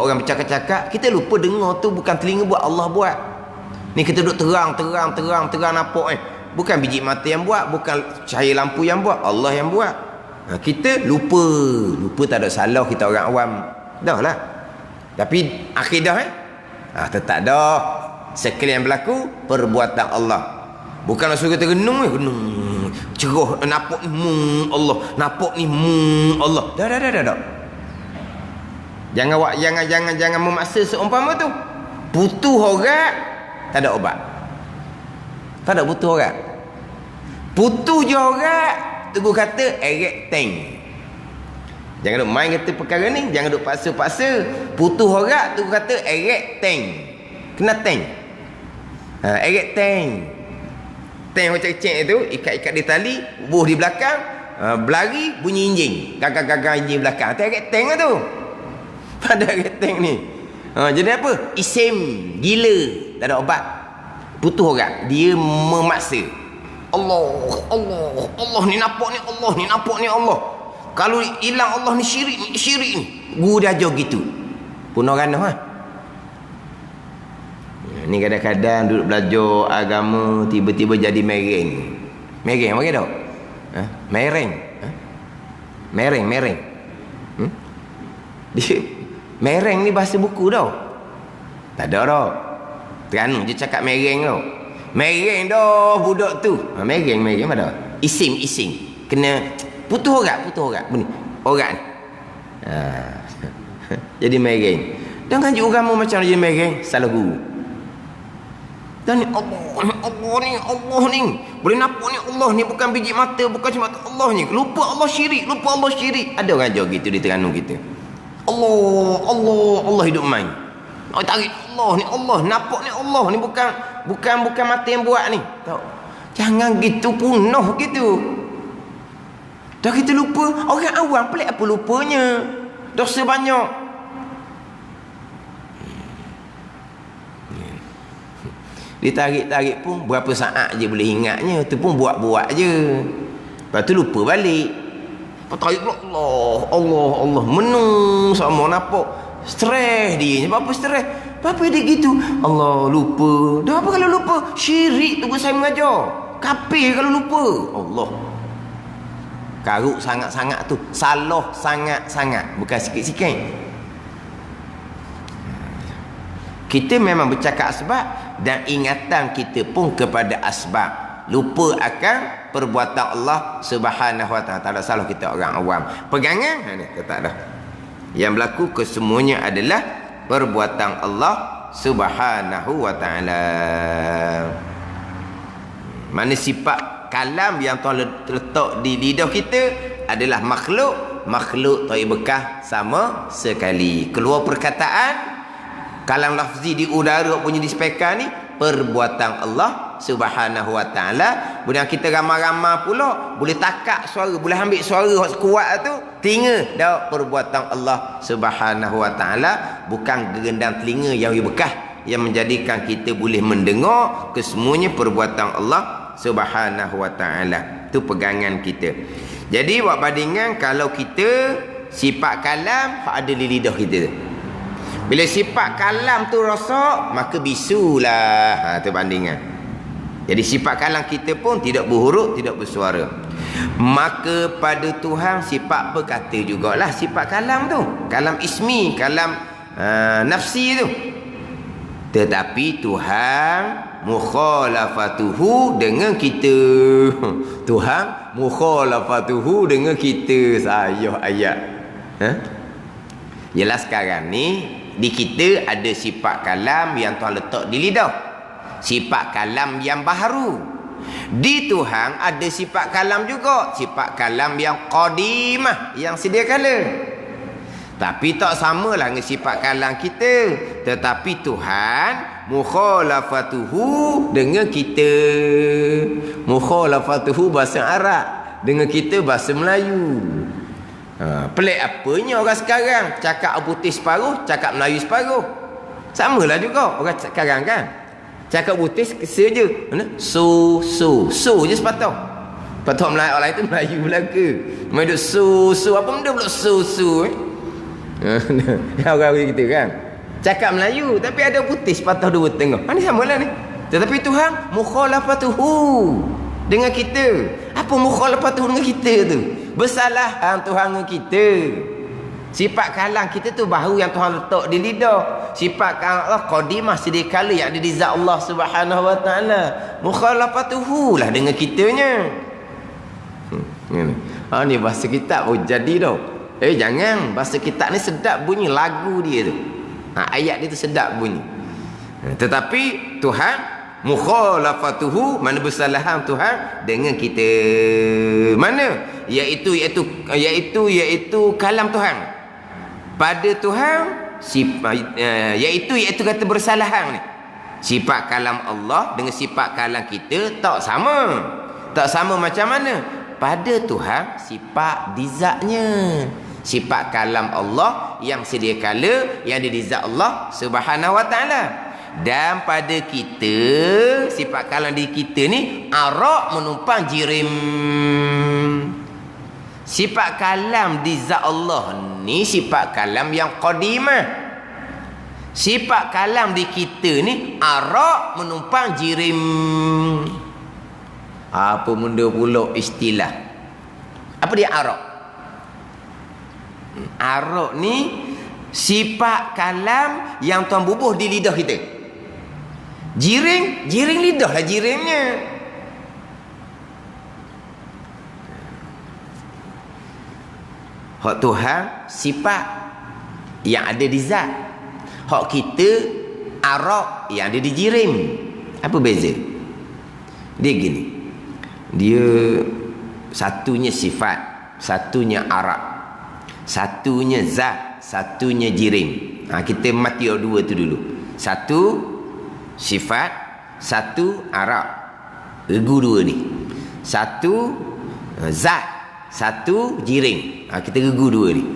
orang bercakap-cakap. Kita lupa dengar tu bukan telinga buat, Allah buat. Ni kita duduk terang nampak bukan biji mata yang buat, bukan cahaya lampu yang buat, Allah yang buat. Kita lupa tak ada salah, kita orang awam. Dah lah. Tapi akidah tetap dah. Sekalian yang berlaku perbuatan Allah. Bukanlah suruh kita renung cerah nampak ni Allah, nampak ni Allah. Dah. Jangan memaksa seumpama tu. Putus orang tak ada obat. Tak ada putus orang. Putus je orang, tunggu kata eret tank. Jangan duk main kata perkara ni, jangan duk paksa-paksa. Putus orang, tunggu kata eret tank. Kena tank. Eret tank. Tank macam kecil tu, ikat-ikat di tali, buh di belakang, berlari bunyi enjin. Gagang-gagang enjin belakang. Tu eret tank lah tu. Pada eret tank ni. Jadi apa? Isim, gila, tak ada obat. Putus orang, dia memaksa. Allah ni nampak ni Allah. Kalau hilang Allah ni syirik ni. Guru dia ajar gitu. Pun orang dah. Ni kadang-kadang duduk belajar agama tiba-tiba jadi mereng. Mereng apa kata? Mereng. Dia mereng ni bahasa buku tau. Tak ada dah. Teranung je cakap mereng tau. Mereng dah budak tu. Mereng mana? Isim. Kena putus orang. Beni. Orang ni. Jadi mereng. Dan ngaji agama macam jadi mereng, salah guru. Dan ni Allah ni. Boleh nampak ni Allah ni bukan biji mata, bukan cuma Allah ni. Lupa Allah syirik. Ada orang ajar gitu di Terengganu kita. Allah hidup main. Tarik Allah ni, Allah nampak ni, Allah ni bukan mata yang buat ni. Tahu? Jangan gitu, punah gitu. Dah kita lupa. Orang awam pelik apa lupanya. Dosa banyak. Ditarik-tarik pun berapa saat je boleh ingatnya. Tu pun buat-buat je. Lepas tu lupa balik. Tarik Allah menung sama nampak. Stres dia. Apa stres? Apa dia gitu? Allah lupa. Dah apa kalau lupa? Syirik tu saya mengajar. Kafir kalau lupa. Allah. Karuk sangat-sangat tu. Salah sangat-sangat. Bukan sikit-sikit. Kita memang bercakap asbab dan ingatan kita pun kepada asbab. Lupa akan perbuatan Allah Subhanahu wa taala. Tak ada salah kita orang awam. Pegangan ni tetap dah. Yang berlaku kesemuanya adalah perbuatan Allah Subhanahu wa taala. Mana sifat kalam yang Tuhan letak di lidah kita adalah makhluk tak bekas sama sekali. Keluar perkataan kalam lafzi di udara punya di speaker ni perbuatan Allah Subhanahu wa taala. Kemudian kita ramai-ramai pula boleh takak suara, boleh ambil suara yang kuat tu, telinga dah perbuatan Allah Subhanahu wa taala, bukan gerendang telinga yang bekas yang menjadikan kita boleh mendengar. Kesemuanya perbuatan Allah Subhanahu wa taala. Tu pegangan kita. Jadi buat bandingan kalau kita sifat kalam ada di lidah kita. Bila sifat kalam tu rosak, maka bisulah. Tu bandingan. Jadi sifat kalam kita pun tidak berhuruf, tidak bersuara. Maka pada Tuhan sifat berkata jugalah sifat kalam tu. Kalam ismi, kalam nafsi tu. Tetapi Tuhan mukhalafatuhu dengan kita. Tuhan mukhalafatuhu dengan kita. Sayuh ayat. Jelas sekarang ni di kita ada sifat kalam yang Tuhan letak di lidah. Sifat kalam yang baharu. Di Tuhan ada sifat kalam juga. Sifat kalam yang qadimah, yang sedia kala. Tapi tak samalah dengan sifat kalam kita. Tetapi Tuhan mukhalafatuhu dengan kita. Mukhalafatuhu bahasa Arab, dengan kita bahasa Melayu. Pelik apanya orang sekarang cakap putih separuh, cakap Melayu separuh. Samalah juga orang sekarang kan. Cakap putih saja. So je sepatah. Patut Melayu orang lain tu Melayu belaka. Main duk so apa benda pula so orang kita kan. Cakap Melayu tapi ada putih sepatah dua tengah. Ni samalah ni. Tetapi Tuhan mukhalafatuhu dengan kita. Apa mukhalafatuhu dengan kita tu? Bersalahan Tuhan dengan kita. Sifat kalam kita tu baru yang Tuhan letak di lidah. Sifat kalam Allah qadimah sedia kala yang ada di zat Allah Subhanahu wa taala. Mukhalafatuhu lah dengan kitanya. Ni bahasa kitab jadi dah. Jangan, bahasa kitab ni sedap bunyi lagu dia tu. Ayat dia tu sedap bunyi. Tetapi Tuhan mukhalafatuhu, mana bersalahan Tuhan dengan kita. Mana? Iaitu kalam Tuhan. Pada Tuhan iaitu kata bersalahan ni. Sifat kalam Allah dengan sifat kalam kita tak sama. Tak sama macam mana? Pada Tuhan sifat di zatnya. Sifat kalam Allah yang sedia kala yang ada di zat Allah Subhanahu wa taala. Dan pada kita sifat kalam di kita ni arak menumpang jirim. Sifat kalam di zat Allah ni sifat kalam yang qadimah. Sifat kalam di kita ni arak menumpang jirim. Apa benda pula istilah? Apa dia arak? Arak ni sifat kalam yang Tuhan bubuh di lidah kita. Jiring lidah lah jiringnya. Hak Tuhan sifat yang ada di zat. Hak kita arak yang ada di jirim. Apa beza? Dia gini. Dia satunya sifat, satunya arak, satunya zat, satunya jirim. Kita mati dua tu dulu. Satu sifat, satu arak. Regu dua ni. Satu zat, satu jirim. Kita regu dua ni.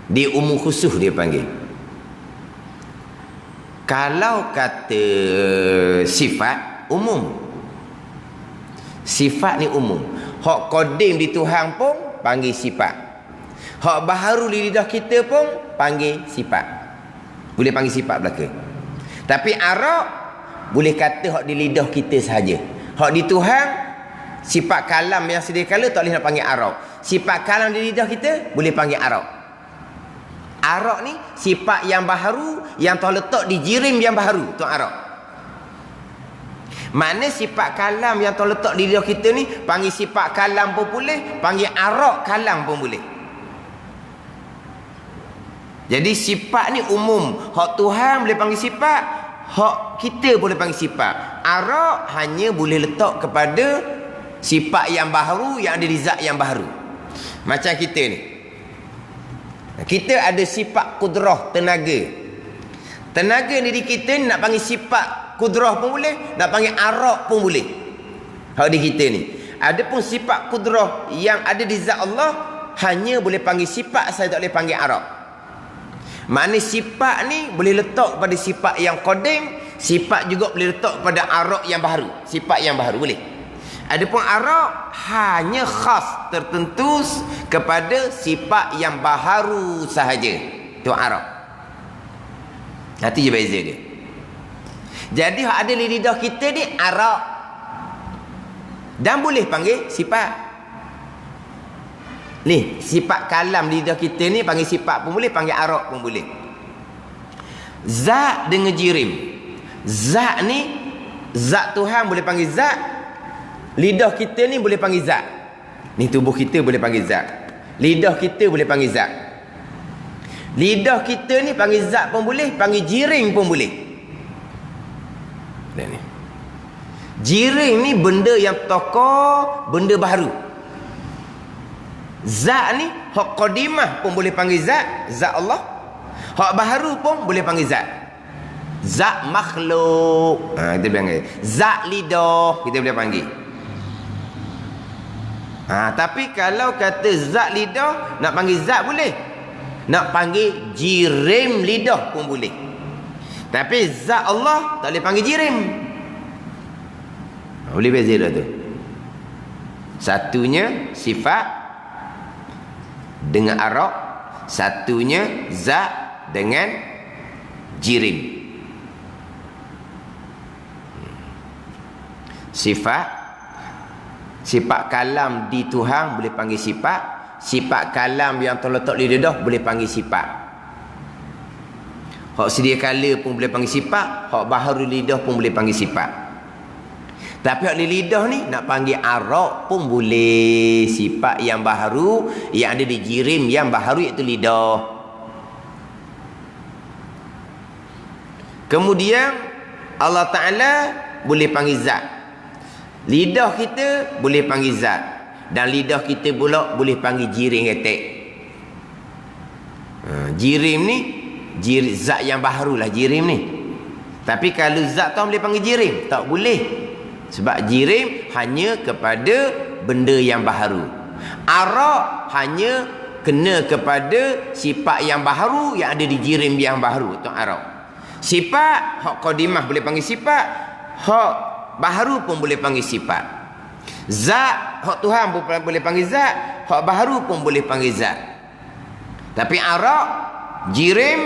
Dia umum khusus dia panggil. Kalau kata sifat umum. Sifat ni umum. Hak qadim di Tuhan pun panggil sifat. Hak baharu di lidah kita pun panggil sifat. Boleh panggil sifat belaka. Tapi arak boleh kata hak di lidah kita sahaja. Hak di Tuhan sifat kalam yang sedia kala tak boleh nak panggil arak. Sifat kalam di lidah kita boleh panggil arak. Arak ni sifat yang baharu yang Tuhan letak di jirim yang baharu. Tu arak. Mana sifat kalam yang Tuhan letak di lidah kita ni panggil sifat kalam pun boleh, panggil arak kalam pun boleh. Jadi sifat ni umum. Hak Tuhan boleh panggil sifat, hak kita boleh panggil sifat. Arak hanya boleh letak kepada sifat yang baharu yang ada di zat yang baharu. Macam kita ni. Kita ada sifat kudrah, tenaga. Tenaga diri kita ni nak panggil sifat kudrah pun boleh, nak panggil arak pun boleh. Hak di kita ni. Adapun sifat kudrah yang ada di zat Allah hanya boleh panggil sifat, saya tak boleh panggil arak. Maknanya sifat ni boleh letak pada sifat yang qadim, sifat juga boleh letak pada arak yang baru, sifat yang baru boleh. Adapun arak hanya khas tertentu kepada sifat yang baharu sahaja. Tu arak. Nanti je beza dia. Jadi hak ada di lidah kita ni arak. Dan boleh panggil sifat. Ni, sifat kalam lidah kita ni panggil sifat pun boleh, panggil arak pun boleh. Zat dengan jirim. Zat ni, zat Tuhan boleh panggil zat. Lidah kita ni boleh panggil zat. Ni tubuh kita boleh panggil zat. Lidah kita boleh panggil zat. Lidah kita ni panggil zat pun boleh, panggil jirim pun boleh. Dan ni. Jirim ni benda yang tokoh, benda baru. Zat ni hak qadimah pun boleh panggil zat, zat Allah. Hak baharu pun boleh panggil zat. Zat makhluk. Kita panggil zat lidah, kita boleh panggil. Tapi kalau kata zat lidah, nak panggil zat boleh. Nak panggil jirim lidah pun boleh. Tapi zat Allah tak boleh panggil jirim. Boleh beza dah tu. Satunya sifat dengan arak, satunya zat dengan jirim. Sifat kalam di Tuhan boleh panggil sifat. Sifat kalam yang terletak di lidah boleh panggil sifat. Hak sedia kala pun boleh panggil sifat. Hak baharu lidah pun boleh panggil sifat. Tapi hak di lidah ni nak panggil arak pun boleh. Sifat yang baharu yang ada di jirim yang baharu iaitu lidah. Kemudian Allah Ta'ala boleh panggil zat. Lidah kita boleh panggil zat. Dan lidah kita pula boleh panggil jirim ketek. Jirim ni zat yang baharu lah jirim ni. Tapi kalau zat tu boleh panggil jirim, tak boleh. Sebab jirim hanya kepada benda yang baharu. Arak hanya kena kepada sifat yang baharu yang ada di jirim yang baharu. Itu arak. Sifat hak qadimah boleh panggil sifat, hak baharu pun boleh panggil sifat. Zat hak Tuhan pun boleh panggil zat, hak baharu pun boleh panggil zat. Tapi arak, jirim,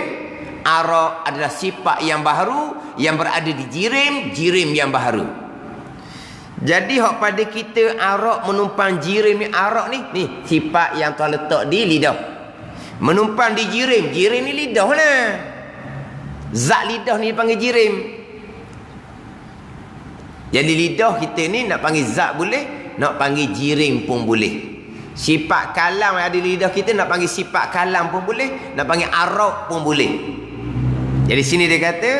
arak adalah sifat yang baharu yang berada di jirim yang baharu. Jadi hak pada kita arak menumpang jirim ni, arak ni sifat yang Tuhan letak di lidah. Menumpang di jirim ni lidah lah. Zat lidah ni dipanggil jirim. Jadi lidah kita ni nak panggil zat boleh, nak panggil jirim pun boleh. Sifat kalam yang ada di lidah kita nak panggil sifat kalam pun boleh, nak panggil arak pun boleh. Jadi sini dia kata,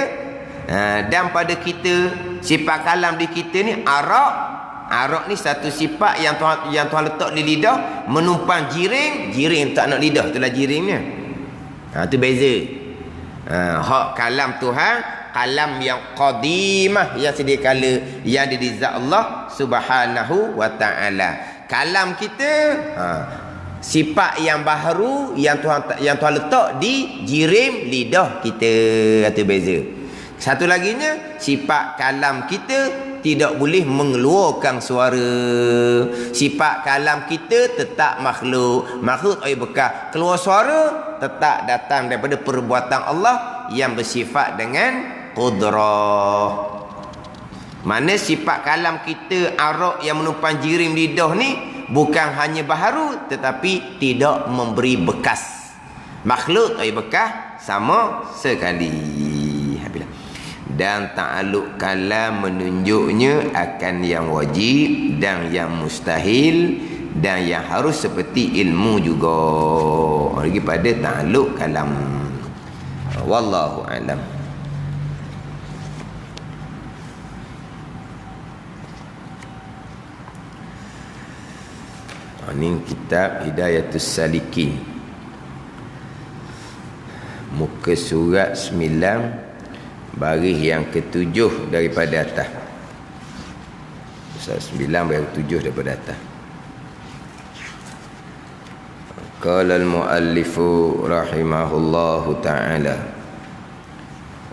dan pada kita sifat kalam di kita ni arak ni satu sifat yang Tuhan letak di lidah, menumpang jirim tak nak lidah, itulah jirimnya. Itu beza. Hak kalam Tuhan, kalam yang qadimah yang sedia kala yang ada di zat Allah Subhanahu wa taala. Kalam kita sifat yang baharu yang Tuhan letak di jirim lidah kita. Itu beza. Satu laginya, sifat kalam kita tidak boleh mengeluarkan suara. Sifat kalam kita tetap makhluk. Makhluk bekas keluar suara tetap datang daripada perbuatan Allah yang bersifat dengan qudrah. Mana sifat kalam kita arak yang menumpang jirim lidah ni bukan hanya baharu tetapi tidak memberi bekas. Makhluk bekas sama sekali. Dan ta'aluk kalam menunjuknya akan yang wajib dan yang mustahil dan yang harus seperti ilmu juga. Lagi pada ta'aluk kalam. Wallahu a'lam. Ini kitab Hidayatus Salikin, muka surat 9, baris yang ke-7 daripada atas. Surat 9 baris 7 daripada atas. Qala al-muallifu rahimahullahu ta'ala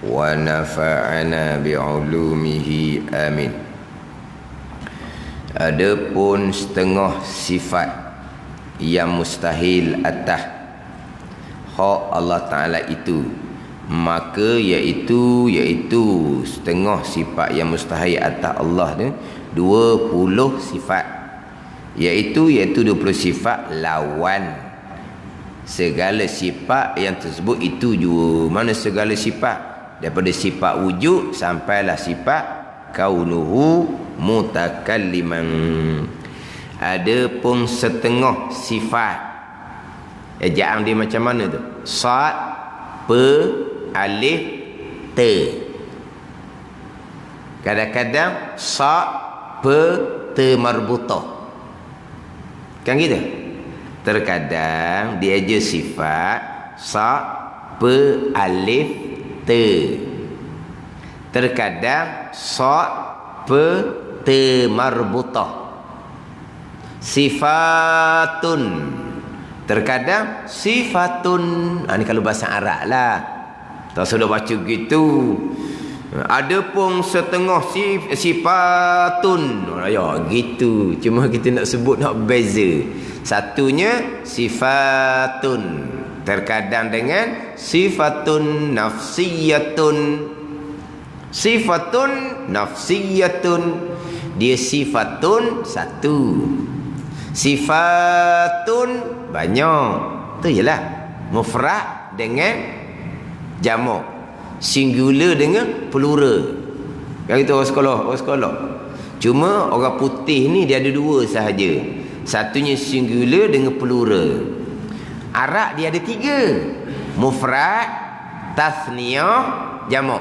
wa nafa'ana bi'ulumihi amin. Adapun setengah sifat yang mustahil atas hak Allah Ta'ala itu maka iaitu setengah sifat yang mustahil atas Allah tu 20 sifat, iaitu 20 sifat lawan segala sifat yang tersebut itu juga. Mana segala sifat? Daripada sifat wujud sampailah sifat kaunuhu mutakalliman. Ada pun setengah sifat, ejaan dia macam mana tu? Sad, pe, alif, te. Kadang-kadang sad, pe, te marbutah. Kan gitu? Terkadang dia je sifat sa, pe, alif, te. Terkadang sa, pe, te marbutah. Sifatun. Terkadang sifatun. Ni kalau bahasa Arab lah. Tak sudah baca gitu. Ada pun setengah sifatun. Ya gitu. Cuma kita nak sebut nak beza. Satunya sifatun. Terkadang dengan sifatun nafsiyatun. Sifatun nafsiyatun. Dia sifatun satu. Sifatun banyak. Tu jelah. Mufrad dengan jamak. Singular dengan plural. Kan kita orang sekolah. Cuma orang putih ni dia ada dua sahaja. Satunya singular dengan plural. Arab dia ada 3. Mufrad, tasniyah, jamak.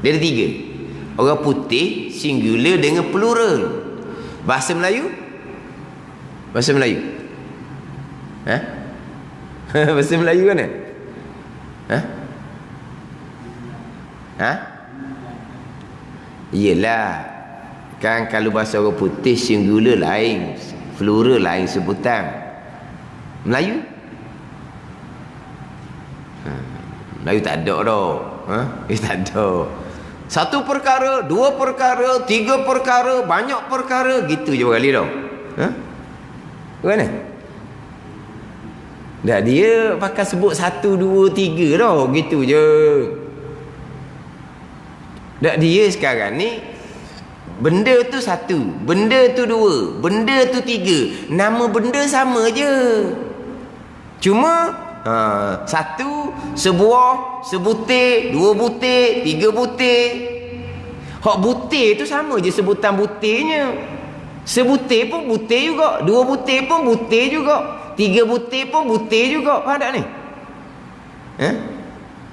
Dia ada 3. Orang putih singular dengan plural. Bahasa Melayu? Bahasa Melayu? Bahasa Melayu kan? Iyalah. Kan kalau bahasa orang putih singular lain, plural lain sebutan. Melayu? Melayu tak ada dah. Tak ada. Satu perkara, dua perkara, tiga perkara, banyak perkara, gitu je kali dah. Mana? Dah dia pakai sebut 1, 2, 3 dah, gitu je. Dah dia sekarang ni benda tu 1, benda tu 2, benda tu 3. Nama benda sama je. Cuma satu, sebuah, sebutir, 2 butir, 3 butir. Hak butir tu sama je sebutan butirnya. Sebutir pun butir juga, 2 butir pun butir juga, 3 butir pun butir juga. Faham tak ni?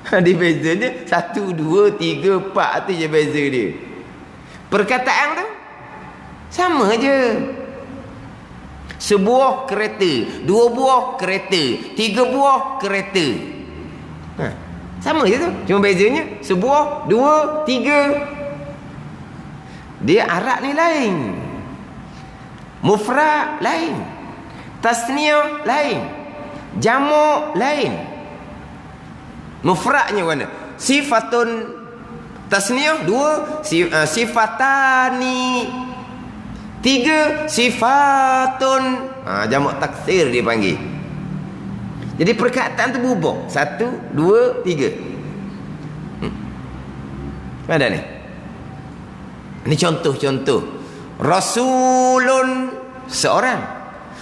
Dia beza je 1, 2, 3, 4 tu je beza dia. Perkataan tu sama je. Sebuah kereta, 2 buah kereta, 3 buah kereta. Sama je tu. Cuma bezanya sebuah, 2, 3. Dia Arab ni lain. Mufrad lain. Tasniyah lain. Jamak lain. Mufradnya mana? Sifatun. Tasniyah 2, sifatani. 3, sifatun. Jamak taksir dia panggil. Jadi perkataan tu berubah. 1, 2, 3. Ada ni? Ini contoh-contoh. Rasulun, seorang.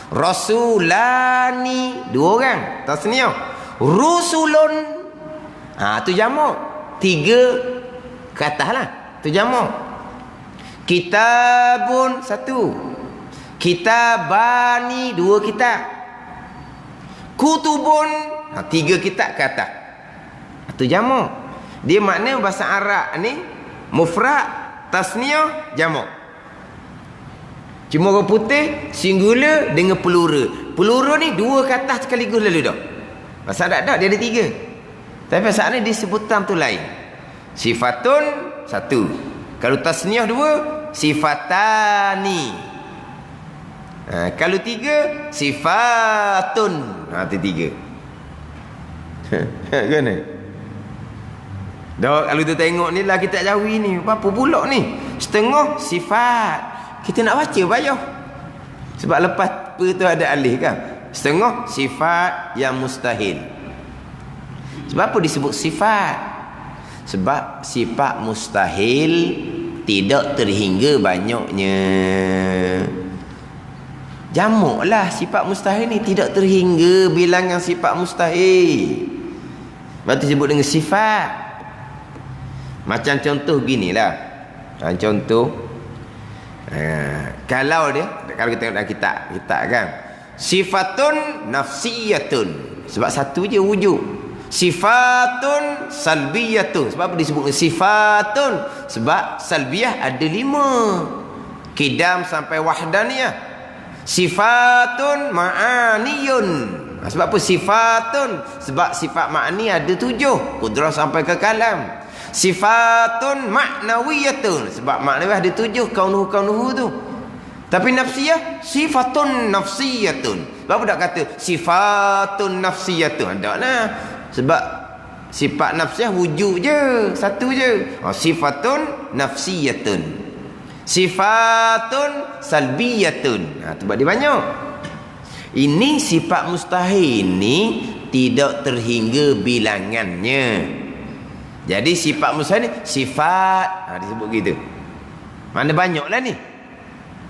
Rasulani, 2 orang. Tasniyah. Rusulun, tu jamak. 3 ke atas lah. Tu jamak. Kitabun, 1. Kitabani, 2 kitab. Kutubun, 3 kitab ke atas. Tu jamak. Dia makna bahasa Arab ni mufrad, tasniyah, jamak. Cuma orang putih singular dengan plural. Plural ni 2 ke atas sekaligus lalu dah. Bahasa Arab dah dia ada 3. Tapi bahasa Arab ni disebutan tu lain. Sifatun 1. Kalau tasniyah 2, sifatani. Kalau 3, sifatun. Itu 3. Kan ni? Dah kalau kita tengok ni lah kitab Jawi ni, apa pula ni? Setengah sifat. Kita nak baca payah. Sebab lepas tu ada alih kan? Setengah sifat yang mustahil. Sebab apa disebut sifat? Sebab sifat mustahil tidak terhingga banyaknya. Jamuklah sifat mustahil ni, tidak terhingga bilangan sifat mustahil. Sebab tu sebut dengan sifat. Macam contoh ginilah. Contoh kalau kita tengok dalam kitab kan, sifatun nafsiyatun, sebab satu je wujud. Sifatun salbiyatun, sebab apa disebut sifatun? Sebab salbiyah ada 5, qidam sampai wahdaniyah. Sifatun ma'aniyun, sebab apa sifatun? Sebab sifat ma'ani ada 7, kudrah sampai ke kalam. Sifatun ma'nawiyatun, sebab maknawiyah ada 7, kaunuhu tu. Tapi nafsiyah sifatun nafsiyatun. Sebab apa tak kata sifatun nafsiyatun? Tak lah. Sebab sifat nafsiyah wujud je, satu je. Sifatun nafsiyatun, sifatun salbiyatun. Sebab dia banyak. Ini sifat mustahil ni tidak terhingga bilangannya. Jadi sifat mustahil ni sifat disebut gitu. Mana banyaklah ni.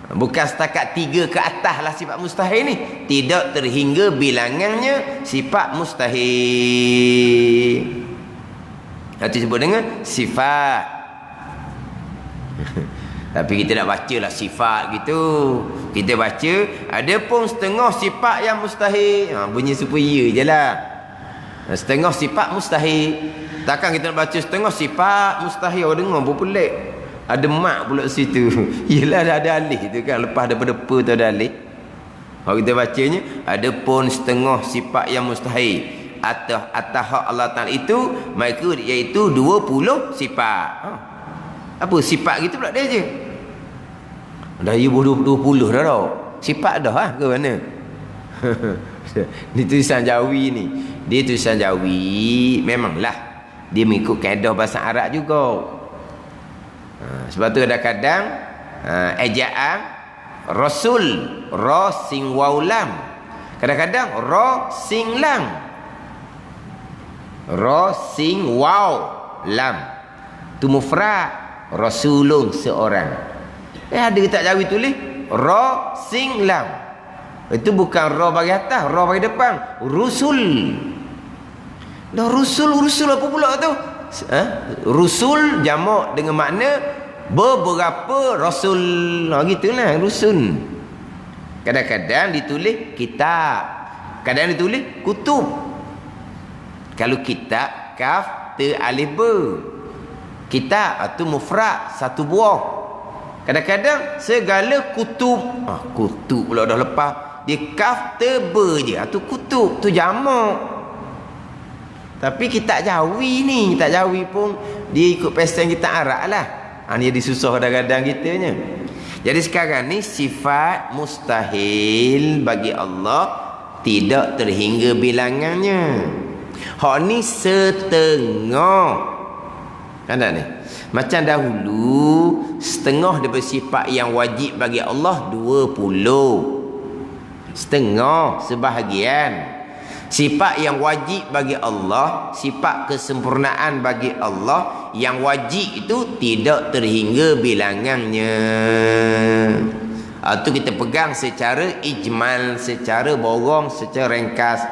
Bukan setakat 3 ke atas lah sifat mustahil ni. Tidak terhingga bilangannya sifat mustahil. Itu disebut dengan sifat. Tapi kita nak baca lah sifat gitu. Kita baca ada pun setengah sifat yang mustahil. Bunyi supaya je lah. Setengah sifat mustahil. Takkan kita nak baca setengah sifat mustahil. Orang dengar pun pelik. Ada mak pula situ. Yelah ada alih tu kan. Lepas daripada apa tu ada alih. Kalau kita bacanya, ada pun setengah sifat yang mustahil. Atas hak Allah Ta'ala itu, mereka iaitu 20 sifat. Apa sifat gitu pula dia je. Dah 20 dah tau. Sifat dah ke mana? Ni tulisan Jawi ni. Dia tulisan Jawi. Memanglah dia mengikut kaedah bahasa Arab juga. Sebab tu kadang-kadang ejaan rasul ra sing waw lam, kadang-kadang ra sing lam, ra sing waw lam tu mufrad, rasulun seorang. Ada tak Jawi tulis ra sing lam, itu bukan ra bagi atas, ra bagi depan, rusul. Dah rusul apa pula tu? Rusul jamak dengan makna beberapa rasul. Gitulah rusul. Kadang-kadang ditulis kitab, kadang ditulis kutub. Kalau kitab kaf ta alif ba, kitab tu mufrad, satu buah. Kadang-kadang segala kutub. Kutub pula dah lepas. Dia kaf ta ba je, tu kutub, tu jamak. Tapi kitab Jawi ni, kitab Jawi pun dia ikut pesen kitab Arab lah. Dia disusah kadang-kadang kitanya. Jadi sekarang ni sifat mustahil bagi Allah tidak terhingga bilangannya. Hak ni setengah. Kan tak ni? Macam dahulu setengah daripada sifat yang wajib bagi Allah 20. Setengah, sebahagian. Sifat yang wajib bagi Allah, sifat kesempurnaan bagi Allah, yang wajib itu tidak terhingga bilangannya. Itu kita pegang secara ijmal, secara borong, secara ringkas.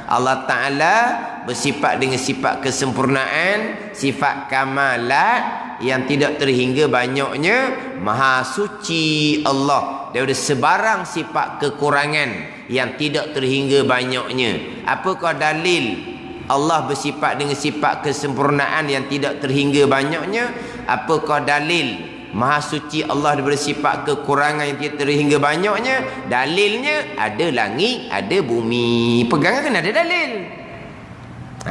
Allah Ta'ala bersifat dengan sifat kesempurnaan, sifat kamalat yang tidak terhingga banyaknya. Maha suci Allah daripada sebarang sifat kekurangan yang tidak terhingga banyaknya. Apakah dalil Allah bersifat dengan sifat kesempurnaan yang tidak terhingga banyaknya? Apakah dalil Maha suci Allah daripada sifat kekurangan yang tidak terhingga banyaknya? Dalilnya ada langit, ada bumi. Pegang kena ada dalil.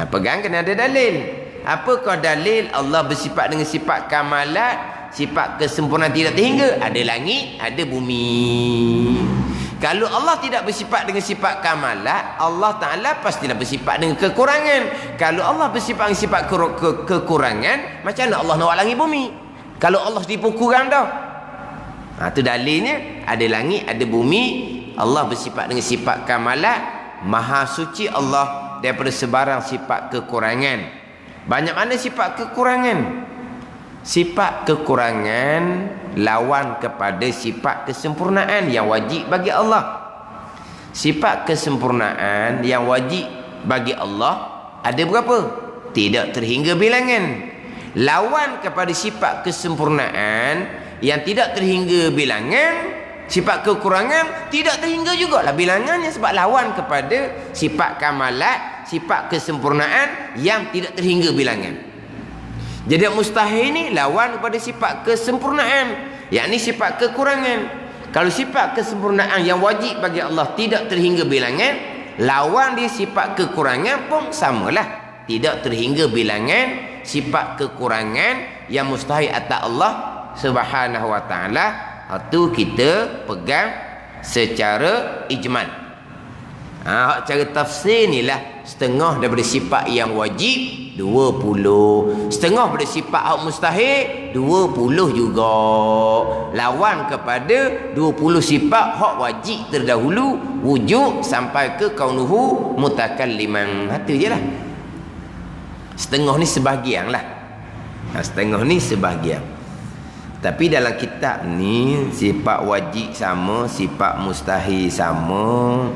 Pegang kena ada dalil. Apakah dalil Allah bersifat dengan sifat kamalat, sifat kesempurnaan tidak terhingga? Ada langit, ada bumi. Kalau Allah tidak bersifat dengan sifat kamalat, Allah Ta'ala pastilah bersifat dengan kekurangan. Kalau Allah bersifat dengan sifat kekurangan, macam mana Allah nak buat langit bumi? Kalau Allah tipu kurang dah. Itu dalilnya. Ada langit, ada bumi. Allah bersifat dengan sifat kamalat. Maha suci Allah daripada sebarang sifat kekurangan. Banyak mana sifat kekurangan? Sifat kekurangan lawan kepada sifat kesempurnaan yang wajib bagi Allah. Sifat kesempurnaan yang wajib bagi Allah ada berapa? Tidak terhingga bilangan. Lawan kepada sifat kesempurnaan yang tidak terhingga bilangan, sifat kekurangan tidak terhingga jugalah bilangannya, sebab lawan kepada sifat kamalat, sifat kesempurnaan yang tidak terhingga bilangan. Jadi mustahil ni lawan kepada sifat kesempurnaan, yakni sifat kekurangan. Kalau sifat kesempurnaan yang wajib bagi Allah tidak terhingga bilangan, lawan dia sifat kekurangan pun samalah, tidak terhingga bilangan sifat kekurangan yang mustahil atas Allah Subhanahu wa taala. Itu kita pegang secara ijmal. Cara tafsir ni lah setengah daripada sifat yang wajib 20, setengah daripada sifat hak mustahil 20 juga, lawan kepada 20 sifat hak wajib terdahulu wujud sampai ke kaunuhu mutakalliman. Itu je lah. Setengah ni sebahagian lah. Setengah ni sebahagian. Tapi dalam kitab ni sifat wajib sama, sifat mustahil sama.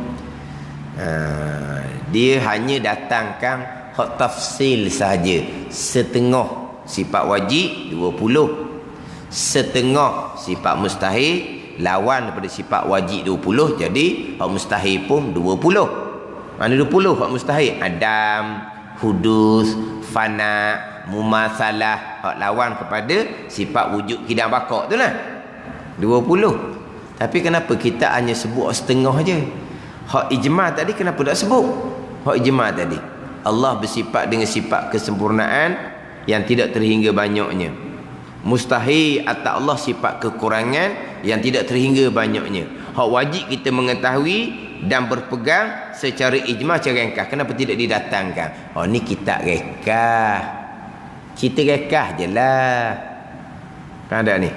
Dia hanya datangkan hak tafsil sahaja. Setengah sifat wajib 20, setengah sifat mustahil lawan daripada sifat wajib 20. Jadi hak mustahil pun 20. Mana 20 hak mustahil? Adam, hudus, fana, mumasalah, hak lawan kepada sifat wujud kidam bakak tu lah 20. Tapi kenapa kita hanya sebut setengah je? Hak ijma' tadi kenapa tak sebut? Hak ijma' tadi Allah bersifat dengan sifat kesempurnaan yang tidak terhingga banyaknya. Mustahil atas Allah sifat kekurangan yang tidak terhingga banyaknya. Hak wajib kita mengetahui dan berpegang secara ijma', secara ringkas. Kenapa tidak didatangkan? Oh, ni kitab rekah. Kita rekah je lah. Kan ada ni?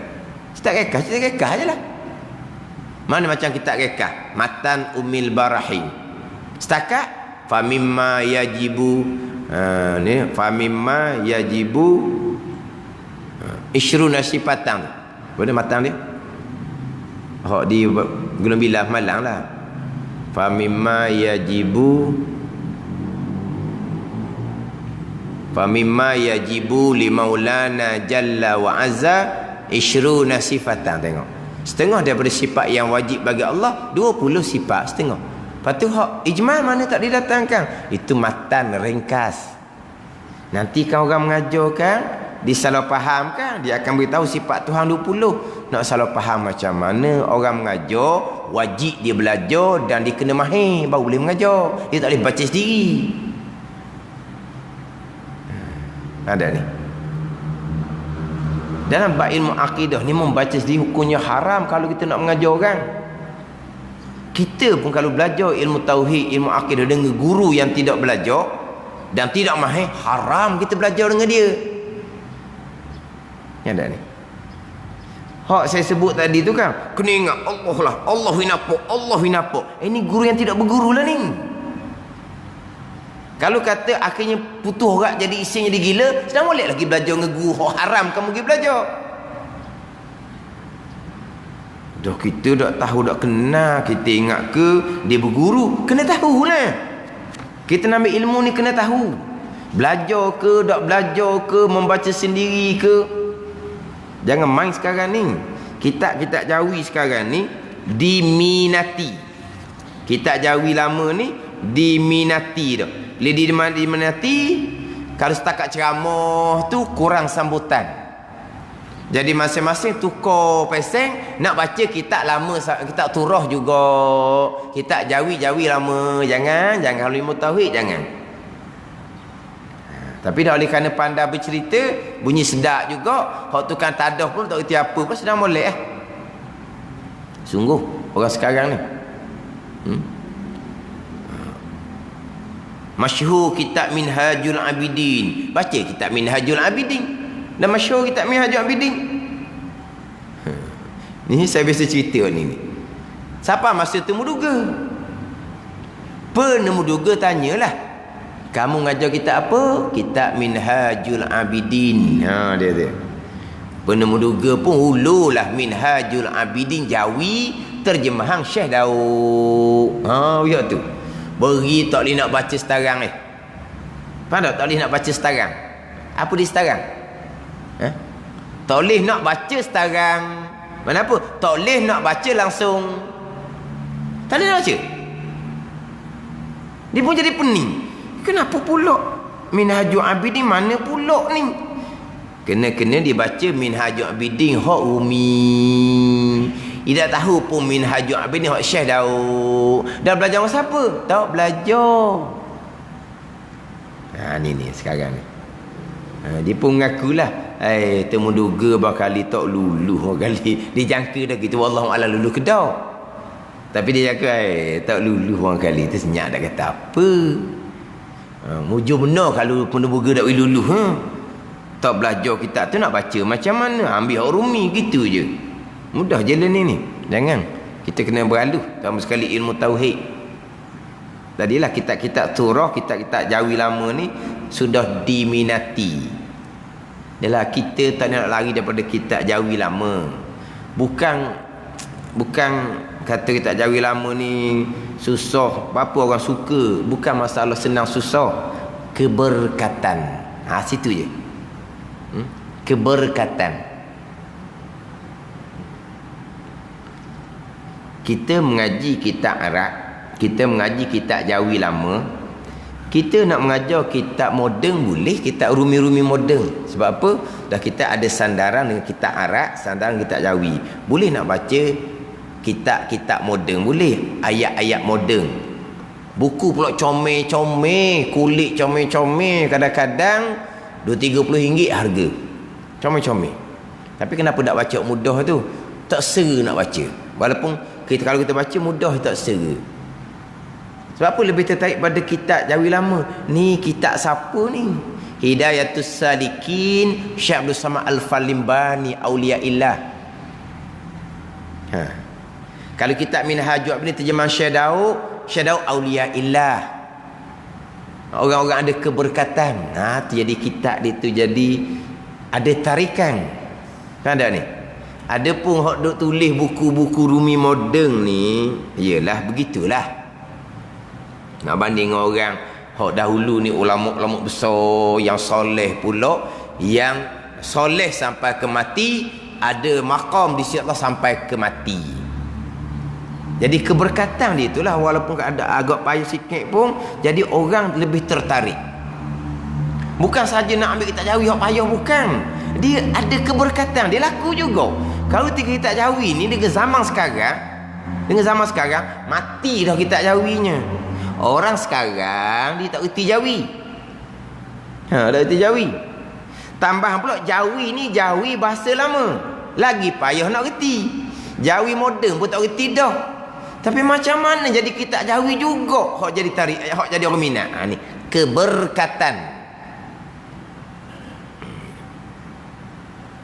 Kitab rekah, kita rekah je lah. Mana macam kitab rekah? Matan Umil Barahim. Setakat famimma yajibu, ni famimma yajibu isyruna sifatan. Boleh matan dia? Hak di Gunung Bilah Malang lah. Famimma yajibu li maulana jalla wa azza isyruna sifatan. Tengok, setengah daripada sifat yang wajib bagi Allah 20 sifat setengah. Lepas tu hak ijma' mana tak didatangkan? Itu matan ringkas. Nanti kan orang mengajarkan, disalah faham kan, dia akan beritahu sifat Tuhan 20. Nak salah faham macam mana orang mengajar, wajib dia belajar dan dia kena mahir baru boleh mengajar. Dia tak boleh baca sendiri. Ada ni. Dalam bab ilmu akidah ni membaca sendiri hukumnya haram kalau kita nak mengajar orang. Kita pun kalau belajar ilmu tauhid, ilmu akidah dengan guru yang tidak belajar dan tidak mahir, haram kita belajar dengan dia. Yang ada ni. Hak saya sebut tadi tu kan, kena ingat Allah lah, Allah hinapa, Allah hinapa. Ini guru yang tidak berguru lah ni. Kalau kata akhirnya putus orang jadi isinya dia gila, sedang boleh lagi belajar dengan guru hak haram kamu pergi belajar. Dah kita dak tahu, dak kenal, kita ingat ke dia berguru? Kena tahu lah. Kita nak ambil ilmu ni kena tahu. Belajar ke, dak belajar ke, membaca sendiri ke. Jangan main sekarang ni. Kitab-kitab Jawi sekarang ni diminati. Kitab Jawi lama ni diminati dah. Bila diminati, kalau setakat ceramah tu kurang sambutan. Jadi masing-masing tukar peseng nak baca kitab lama, kitab turah juga, kitab Jawi lama. Jangan kalau ilmu tauhid jangan. Tapi dah oleh kerana pandai bercerita, bunyi sedap juga, hak tukang tadah pun tak reti apa pun sedang molek Sungguh orang sekarang ni. Masyhur kitab Minhajul Abidin. Baca kitab Minhajul Abidin. Dan masyhur kitab Minhajul Abidin. Ni saya biasa cerita ni. Siapa masa temu duga? Penemu duga tanyalah. Kamu ngajar kita apa? Kitab Minhajul Abidin. Dia. Penemu duga pun ululah Minhajul Abidin Jawi terjemahan Syekh Daud. Ya tu. Beri tak boleh nak baca sekarang ni. Faham tak boleh nak baca sekarang? Apa dia sekarang? Tak boleh nak baca sekarang. Kenapa? Tak boleh nak baca langsung. Tak boleh nak baca. Dia pun jadi pening. Kenapa pula? Minhajul Abidin mana pula ni? Kena dibaca Minhajul Abidin hak Umi. Dia tak tahu pun Minhajul Abidin hak Syekh Daud. Dah belajar masa apa? Tak belajar. Ni sekarang ni. Dia pun mengakulah. Temu duga berkali tak luluh berkali. Dia jangka dah gitu. Wallahualam luluh ke tak? Tapi dia cakap tak luluh orang kali. Tu senyap dah kata apa. Mujur benar kalau penemu duga tak boleh luluh. Tak belajar kita tu nak baca macam mana? Ambil hak Rumi gitu je. Mudah je ni. Jangan. Kita kena beraluh. Sama sekali ilmu tauhid. Tadilah kitab-kitab surah, kitab-kitab Jawi lama ni sudah diminati. Yalah kita tak nak lari daripada kitab Jawi lama. Bukan kata kitab Jawi lama ni susah, apa orang suka. Bukan masalah senang susah. Keberkatan. Situ je. Keberkatan. Kita mengaji kitab Arab, kita mengaji kitab Jawi lama, kita nak mengajar kitab moden boleh, kitab rumi-rumi moden. Sebab apa? Dah kita ada sandaran dengan kitab Arab, sandaran kitab Jawi. Boleh nak baca kitab-kitab moden, boleh. Ayat-ayat moden. Buku pula comel-comel, kulit comel-comel, kadang-kadang RM20-30 harga. Comel-comel. Tapi kenapa nak baca mudah tu? Tak sera nak baca. Walaupun kalau kita baca mudah, tak sera. Sebab apa lebih tertarik pada kitab Jawi lama? Ni kitab siapa ni? Hidayatus Salikin, Syekh Abdul Samad Al-Falimbani, Auliyaillah. Kalau kitab Minhajul Abidin terjemahan Syekh Daud Auliyaillah. Orang-orang ada keberkatan. Jadi kitab dia tu jadi ada tarikan. Kan ada ni? Ada pun hak duk tulis buku-buku Rumi moden ni, iyalah begitulah. Nak banding orang hak dahulu ni ulama-ulama besar yang soleh pula, yang soleh sampai ke mati, ada maqam di sisi Allah sampai ke mati. Jadi keberkatan dia itulah, walaupun ada agak payah sikit pun, jadi orang lebih tertarik. Bukan saja nak ambil kitab Jawi hak payah, bukan. Dia ada keberkatan, dia laku juga. Kalau kitab Jawi ni dengan zaman sekarang mati dah kitab Jawinya. Orang sekarang dia tak reti Jawi. Tak reti Jawi. Tambah pula Jawi ni Jawi bahasa lama. Lagi payah nak reti. Jawi moden pun tak reti dah. Tapi macam mana jadi kitab Jawi juga hak jadi tarik, hak jadi orang minat. Ni keberkatan.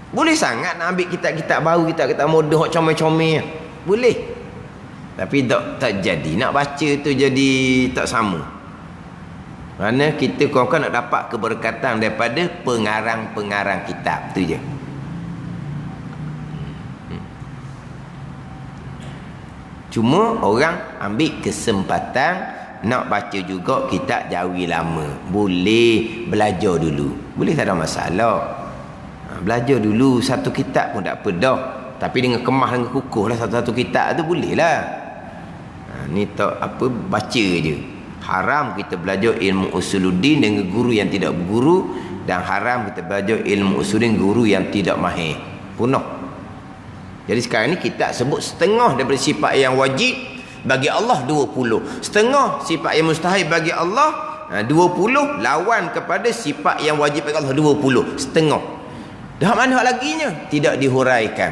Boleh sangat nak ambil kitab-kitab baru, kitab-kitab moden hak comel-comel. Boleh. Tapi tak jadi. Nak baca tu jadi tak sama. Kerana kita korang nak dapat keberkatan daripada pengarang-pengarang kitab tu je. Cuma orang ambil kesempatan nak baca juga kitab Jawi lama. Boleh belajar dulu. Boleh, tak ada masalah. Belajar dulu satu kitab pun tak apa dah. Tapi dengan kemah, dengan kukuh lah satu-satu kitab tu boleh lah. Ni tak apa, baca je. Haram kita belajar ilmu usuluddin dengan guru yang tidak berguru, dan haram kita belajar ilmu usuluddin guru yang tidak mahir. Punah. Jadi sekarang ni kita sebut setengah daripada sifat yang wajib bagi Allah 20. Setengah sifat yang mustahil bagi Allah 20, lawan kepada sifat yang wajib bagi Allah 20. Setengah. Dah mana hak laginya? Tidak dihuraikan.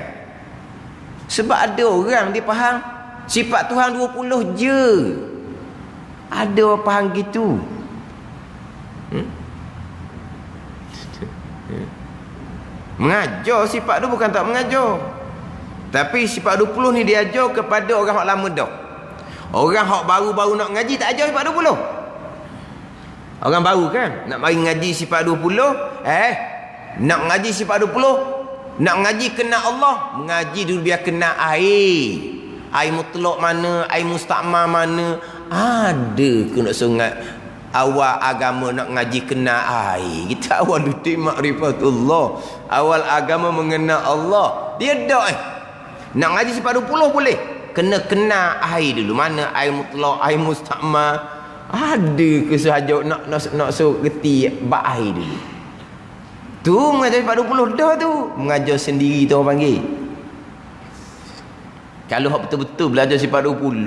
Sebab ada orang dia faham sifat Tuhan 20 je. Ada orang faham gitu. Mengajar sifat tu bukan tak mengajar. Tapi sifat 20 ni dia ajar kepada orang hak lama dah. Orang hak baru-baru nak ngaji tak ajar sifat 20. Orang baru kan nak mari ngaji sifat 20, nak ngaji sifat 20, nak ngaji kena Allah, mengaji dulu biar kena air. Air mutlak mana, air musta'mal mana. Ada ke nak sungat awal agama nak ngaji kena air. Kita awal duduk ma'rifatullah, awal agama mengenal Allah. Dia dak nak ngaji sifat 20 boleh, kena air dulu. Mana air mutlak, air musta'mal. Ada ke sahaja nak suruh reti bak air dulu. Tu mengajar sifat 20 dah tu. Mengajar sendiri tu orang panggil. Kalau hak betul-betul belajar sifat 20,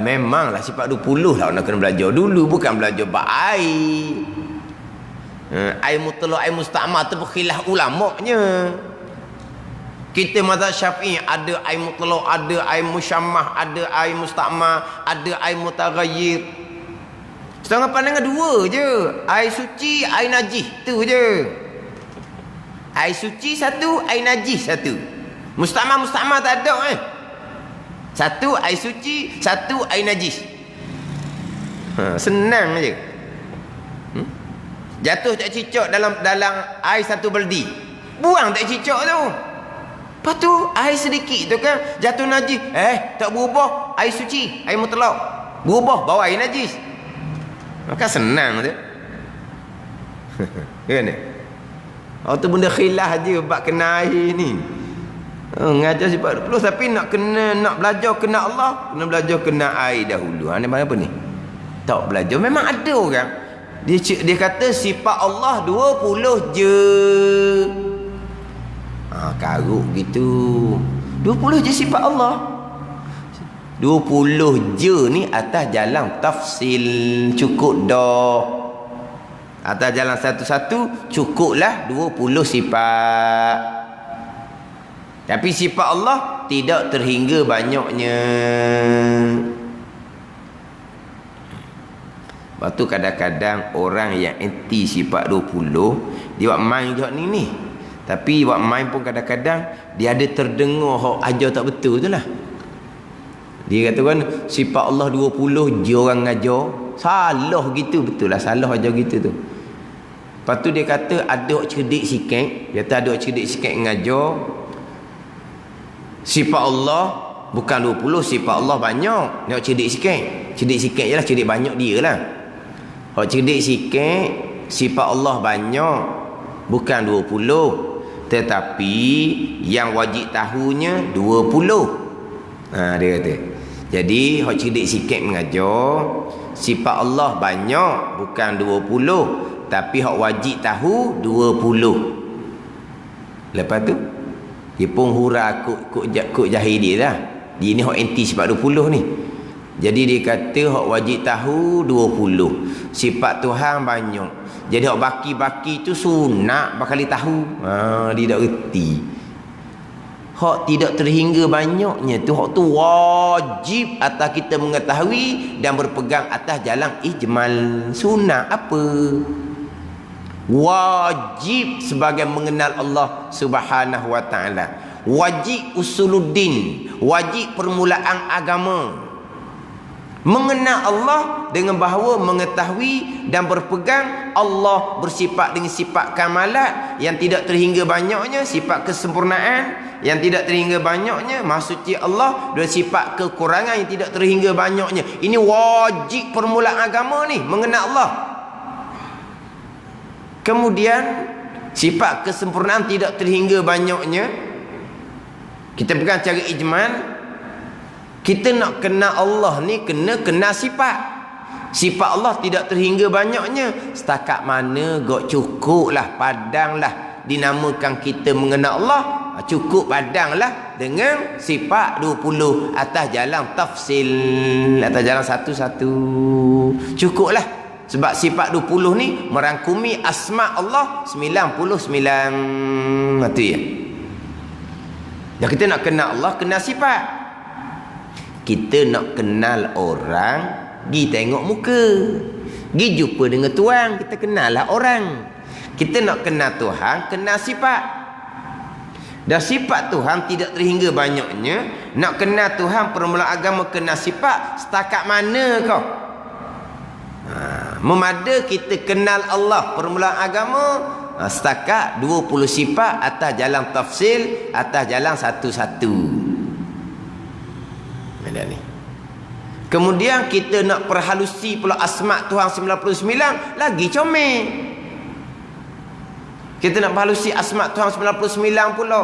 memanglah sifat 20 lah nak kena belajar dulu, bukan belajar bak air. Air mutlak, air musta'mal tu berkhilaf ulamanya. Kita mazhab Syafi'i ada air mutlak, ada air musyammah, ada air musta'mal, ada air mutaghayyir. Setengah pandangan dua je. Air suci, air najis, tu je. Air suci satu, air najis satu. Musta'mal tak ada Satu air suci, satu air najis. Senang je. Jatuh tak cicak dalam air satu baldi, buang tak cicak tu. Lepas tu air sedikit tu kan jatuh najis, tak berubah air suci, air mutlak, berubah bawa air najis. Maka senang tu. Kan? Tu benda khilaf je bab kena air ni. Ngajar sifat 20 tapi nak belajar kena Allah, kena belajar kena air dahulu. Ni apa ni? Tak belajar. Memang ada orang dia kata sifat Allah 20 je. Karuk gitu. 20 je sifat Allah. 20 je ni atas jalan tafsil cukup dah. Atas jalan satu-satu cukuplah 20 sifat. Tapi sifat Allah tidak terhingga banyaknya. Lepas tu kadang-kadang orang yang anti sifat 20, dia buat main juga ni. Tapi buat main pun kadang-kadang dia ada terdengar hak ajar tak betul tu lah. Dia kata kan sifat Allah 20 je orang ngajar. Salah gitu, betul lah, salah ajar gitu tu. Lepas tu dia kata ada hak cerdik sikit. Dia kata ada hak cerdik sikit ngajar sifat Allah bukan 20, sifat Allah banyak. Nak cerdik sikit. Cerdik sikit je lah, cerdik banyak dia lah. Hak cerdik sikit, sifat Allah banyak, bukan 20. Tetapi yang wajib tahunya 20. Dia kata. Jadi hak cerdik sikit mengajar sifat Allah banyak, bukan 20. Tapi hak wajib tahu 20. Lepas tu dia pun hura kuk jahil dia lah. Dia ni hak anti sifat 20 ni. Jadi dia kata hak wajib tahu 20. Sifat Tuhan banyak. Jadi hak baki-baki tu sunat bakal tahu. Dia tak reti. Hak tidak terhingga banyaknya tu, hak tu wajib atas kita mengetahui dan berpegang atas jalan ijmal. Sunat apa? Wajib sebagai mengenal Allah Subhanahu wa ta'ala. Wajib usuluddin, wajib permulaan agama. Mengenal Allah dengan bahawa mengetahui dan berpegang Allah bersifat dengan sifat kamalat yang tidak terhingga banyaknya, sifat kesempurnaan yang tidak terhingga banyaknya, maksudnya Allah dan sifat kekurangan yang tidak terhingga banyaknya. Ini wajib permulaan agama ni, mengenal Allah. Kemudian sifat kesempurnaan tidak terhingga banyaknya, kita pegang cara ijmal. Kita nak kenal Allah ni kena sifat. Sifat Allah tidak terhingga banyaknya. Setakat mana gak cukuplah, padanglah dinamakan kita mengenal Allah. Cukup padanglah dengan sifat 20 atas jalan tafsil, atas jalan satu-satu. Cukuplah. Sebab sifat 20 ni merangkumi asma Allah 99. Itu ya. Dan kita nak kenal Allah, kenal sifat. Kita nak kenal orang, pergi tengok muka, pergi jumpa dengan tuan, kita kenal lah orang. Kita nak kenal Tuhan, kenal sifat. Dan sifat Tuhan tidak terhingga banyaknya. Nak kenal Tuhan permulaan agama, kenal sifat. Setakat mana kau? Memada kita kenal Allah permulaan agama setakat 20 sifat atas jalan tafsil, atas jalan satu-satu. Ada ni. Kemudian kita nak perhalusi pula asma' Tuhan 99 lagi comel. Kita nak perhalusi asma' Tuhan 99 pula.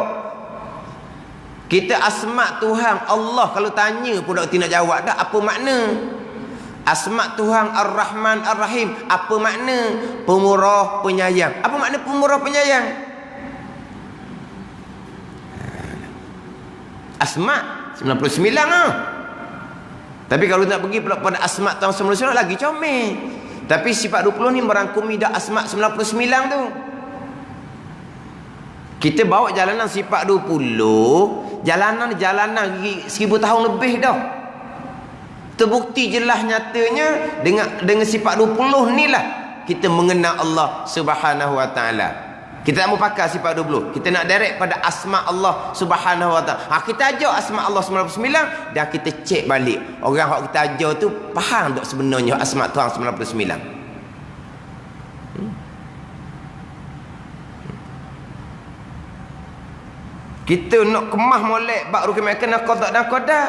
Kita asma' Tuhan Allah kalau tanya pun tak nak jawab dah apa makna. Asma' Tuhan Ar-Rahman Ar-Rahim apa makna? Pemurah penyayang. Apa makna pemurah penyayang? Asma' 99 ah. Tapi kalau nak pergi pula pada asma' Tuhan 99 lagi comel. Tapi sifat 20 ni merangkumi dah asma' 99 tu. Kita bawa jalanan sifat 20, jalanan 1000 tahun lebih dah. Terbukti jelas nyatanya dengan sifat 20 ni lah kita mengenal Allah Subhanahu wa taala. Kita tak mau pakai sifat 20. Kita nak direct pada asma Allah Subhanahu wa taala. Kita ajar asma Allah 99 dan kita cek balik. Orang yang kita ajar tu faham tak sebenarnya asma Tuhan 99? Kita nak kemah molek bab rukun kena qada dan qadar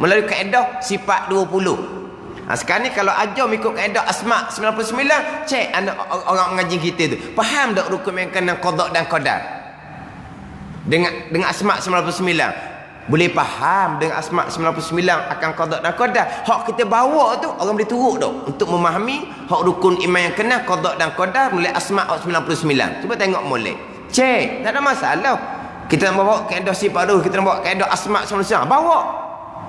melalui kaedah sifat 20. Sekarang ni kalau ajar mengikut kaedah asma' 99, cek anak orang mengaji kita tu faham tak rukun yang kena qada dan qadar dengan asma' 99. Boleh faham dengan asma' 99 akan qada dan qadar. Hak kita bawa tu orang boleh turut tak untuk memahami hak rukun iman yang kena qada dan qadar melalui asma' 99. Cuba tengok molek, cek, tak ada masalah. Kita nak bawa kaedah sifat tu, kita nak bawa kaedah asma' 99, bawa.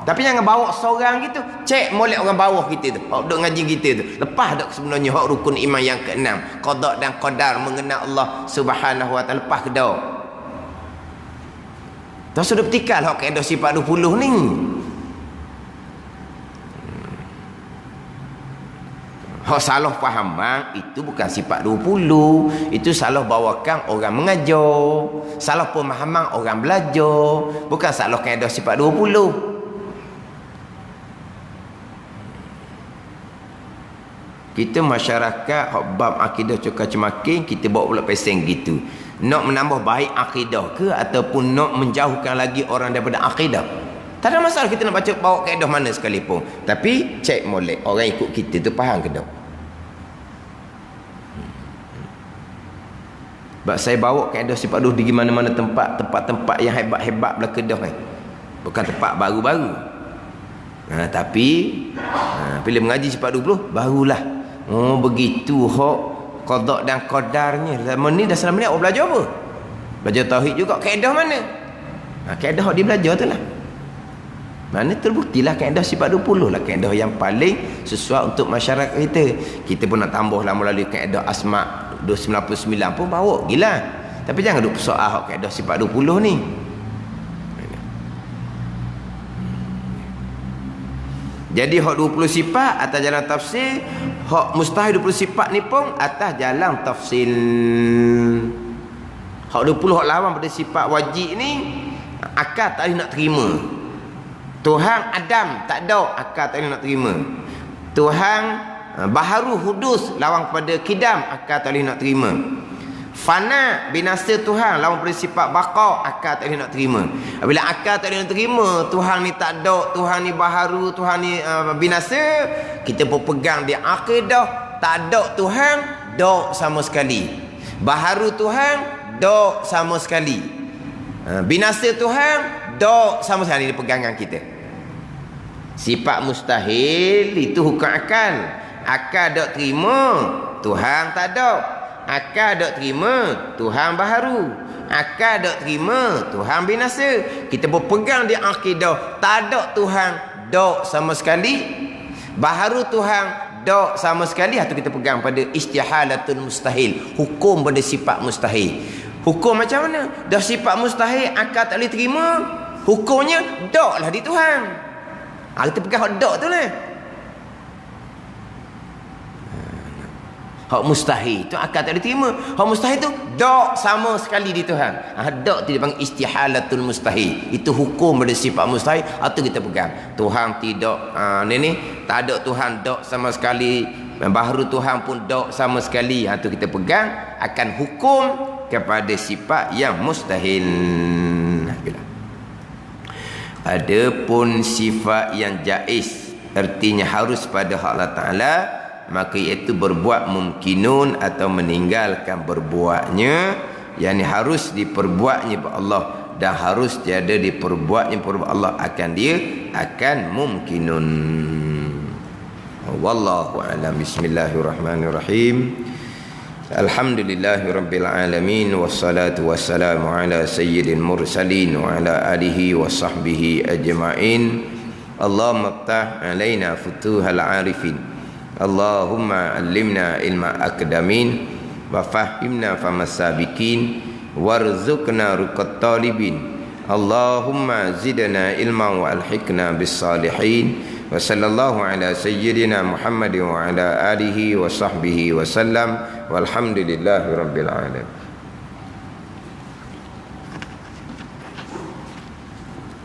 Tapi jangan bawa seorang gitu. Cek molek orang bawah kita tu, hak duk ngaji kita tu. Lepas tak sebenarnya hak rukun iman yang keenam, qada dan qadar, mengenal Allah Subhanahu wa taala, lepas ke dak. Tak sudah bertikal hak kaedah sifat 20 ni. Hak salah fahaman itu bukan sifat 20, itu salah bawakan orang mengajar, salah pemahaman orang belajar, bukan salah kaedah sifat 20. Kita masyarakat hak bab akidah cokak-cemaking, kita bawa pula peseng gitu. Nak menambah baik akidah ke ataupun nak menjauhkan lagi orang daripada akidah? Tak ada masalah kita nak baca bawa kaedah mana sekalipun. Tapi cek molek orang ikut kita tu faham ke tak? Sebab saya bawa kaedah sifat 20 di mana-mana tempat-tempat yang hebat-hebat belah Kedah ni. Bukan tempat baru-baru. Tapi bila mengaji sifat 20 barulah. Oh begitu hak qada dan qadarnya. Zaman ni dah selama ni awak belajar apa? Belajar tauhid juga. Kaedah mana? Kaedah hak dia belajar tu lah. Mana terbuktilah kaedah sifat 20 lah kaedah yang paling sesuai untuk masyarakat kita. Kita pun nak tambahlah melalui kaedah asma' 99 pun bawa gila. Tapi jangan duk soal hak kaedah sifat 20 ni. Jadi hak 20 sifat atas jalan tafsir, hak mustahil 20 sifat ni pun atas jalan tafsil. Hak 20 hak lawan pada sifat wajib ni akal tak boleh nak terima. Tuhan Adam tak ada, akal tak boleh nak terima. Tuhan baharu hudus lawan kepada kidam, akal tak boleh nak terima. Fana binasa Tuhan lawan pada sifat baqa, akal tak boleh nak terima. Bila akal tak boleh nak terima Tuhan ni tak ada, Tuhan ni baharu, Tuhan ni binasa, kita pun pegang dia akidah tak ada Tuhan, dak sama sekali. Baharu Tuhan, dak sama sekali. Binasa Tuhan, dak sama sekali di pegangan kita. Sifat mustahil itu hukum akal. Akal dak terima, Tuhan tak ada. Akal tak terima, Tuhan baharu. Akal tak terima, Tuhan binasa. Kita berpegang di akidah tak ada Tuhan, tak sama sekali. Baharu Tuhan, tak sama sekali. Atau kita pegang pada istihalatul mustahil, hukum pada sifat mustahil. Hukum macam mana? Dah sifat mustahil akal tak boleh terima, hukumnya tak lah di Tuhan. Kita pegang tak tu lah. Hak mustahil tu akal tak diterima. Hak mustahil tu dak sama sekali di Tuhan. Dak tu dipanggil istihalatul mustahil. Itu hukum pada sifat mustahil atau kita pegang. Tuhan tidak ni tak ada Tuhan dak sama sekali. baharu Tuhan pun tak sama sekali. Tu kita pegang akan hukum kepada sifat yang mustahil. Adapun sifat yang jaiz, artinya harus pada Allah Ta'ala, maka iaitu berbuat mumkinun atau meninggalkan berbuatnya, yang harus diperbuatnya pada Allah dan harus tiada diperbuatnya pada Allah, akan mumkinun. Wallahu a'lam. Bismillahirrahmanirrahim. Alhamdulillahirabbil alamin, wassalatu wassalamu ala sayyidil mursalin wa ala alihi wa sahbihi ajma'in. Allahumma iftah alaina futuhal arifin, Allahumma allimna ilma akdamin, wa fahimna famas sabiqin, warzuqna ruqat talibin. Allahumma zidna ilma wa alhiqna bis salihin. Wa sallallahu ala sayyidina Muhammad wa ala alihi wa sahbihi wa sallam, walhamdulillahi rabbil alamin.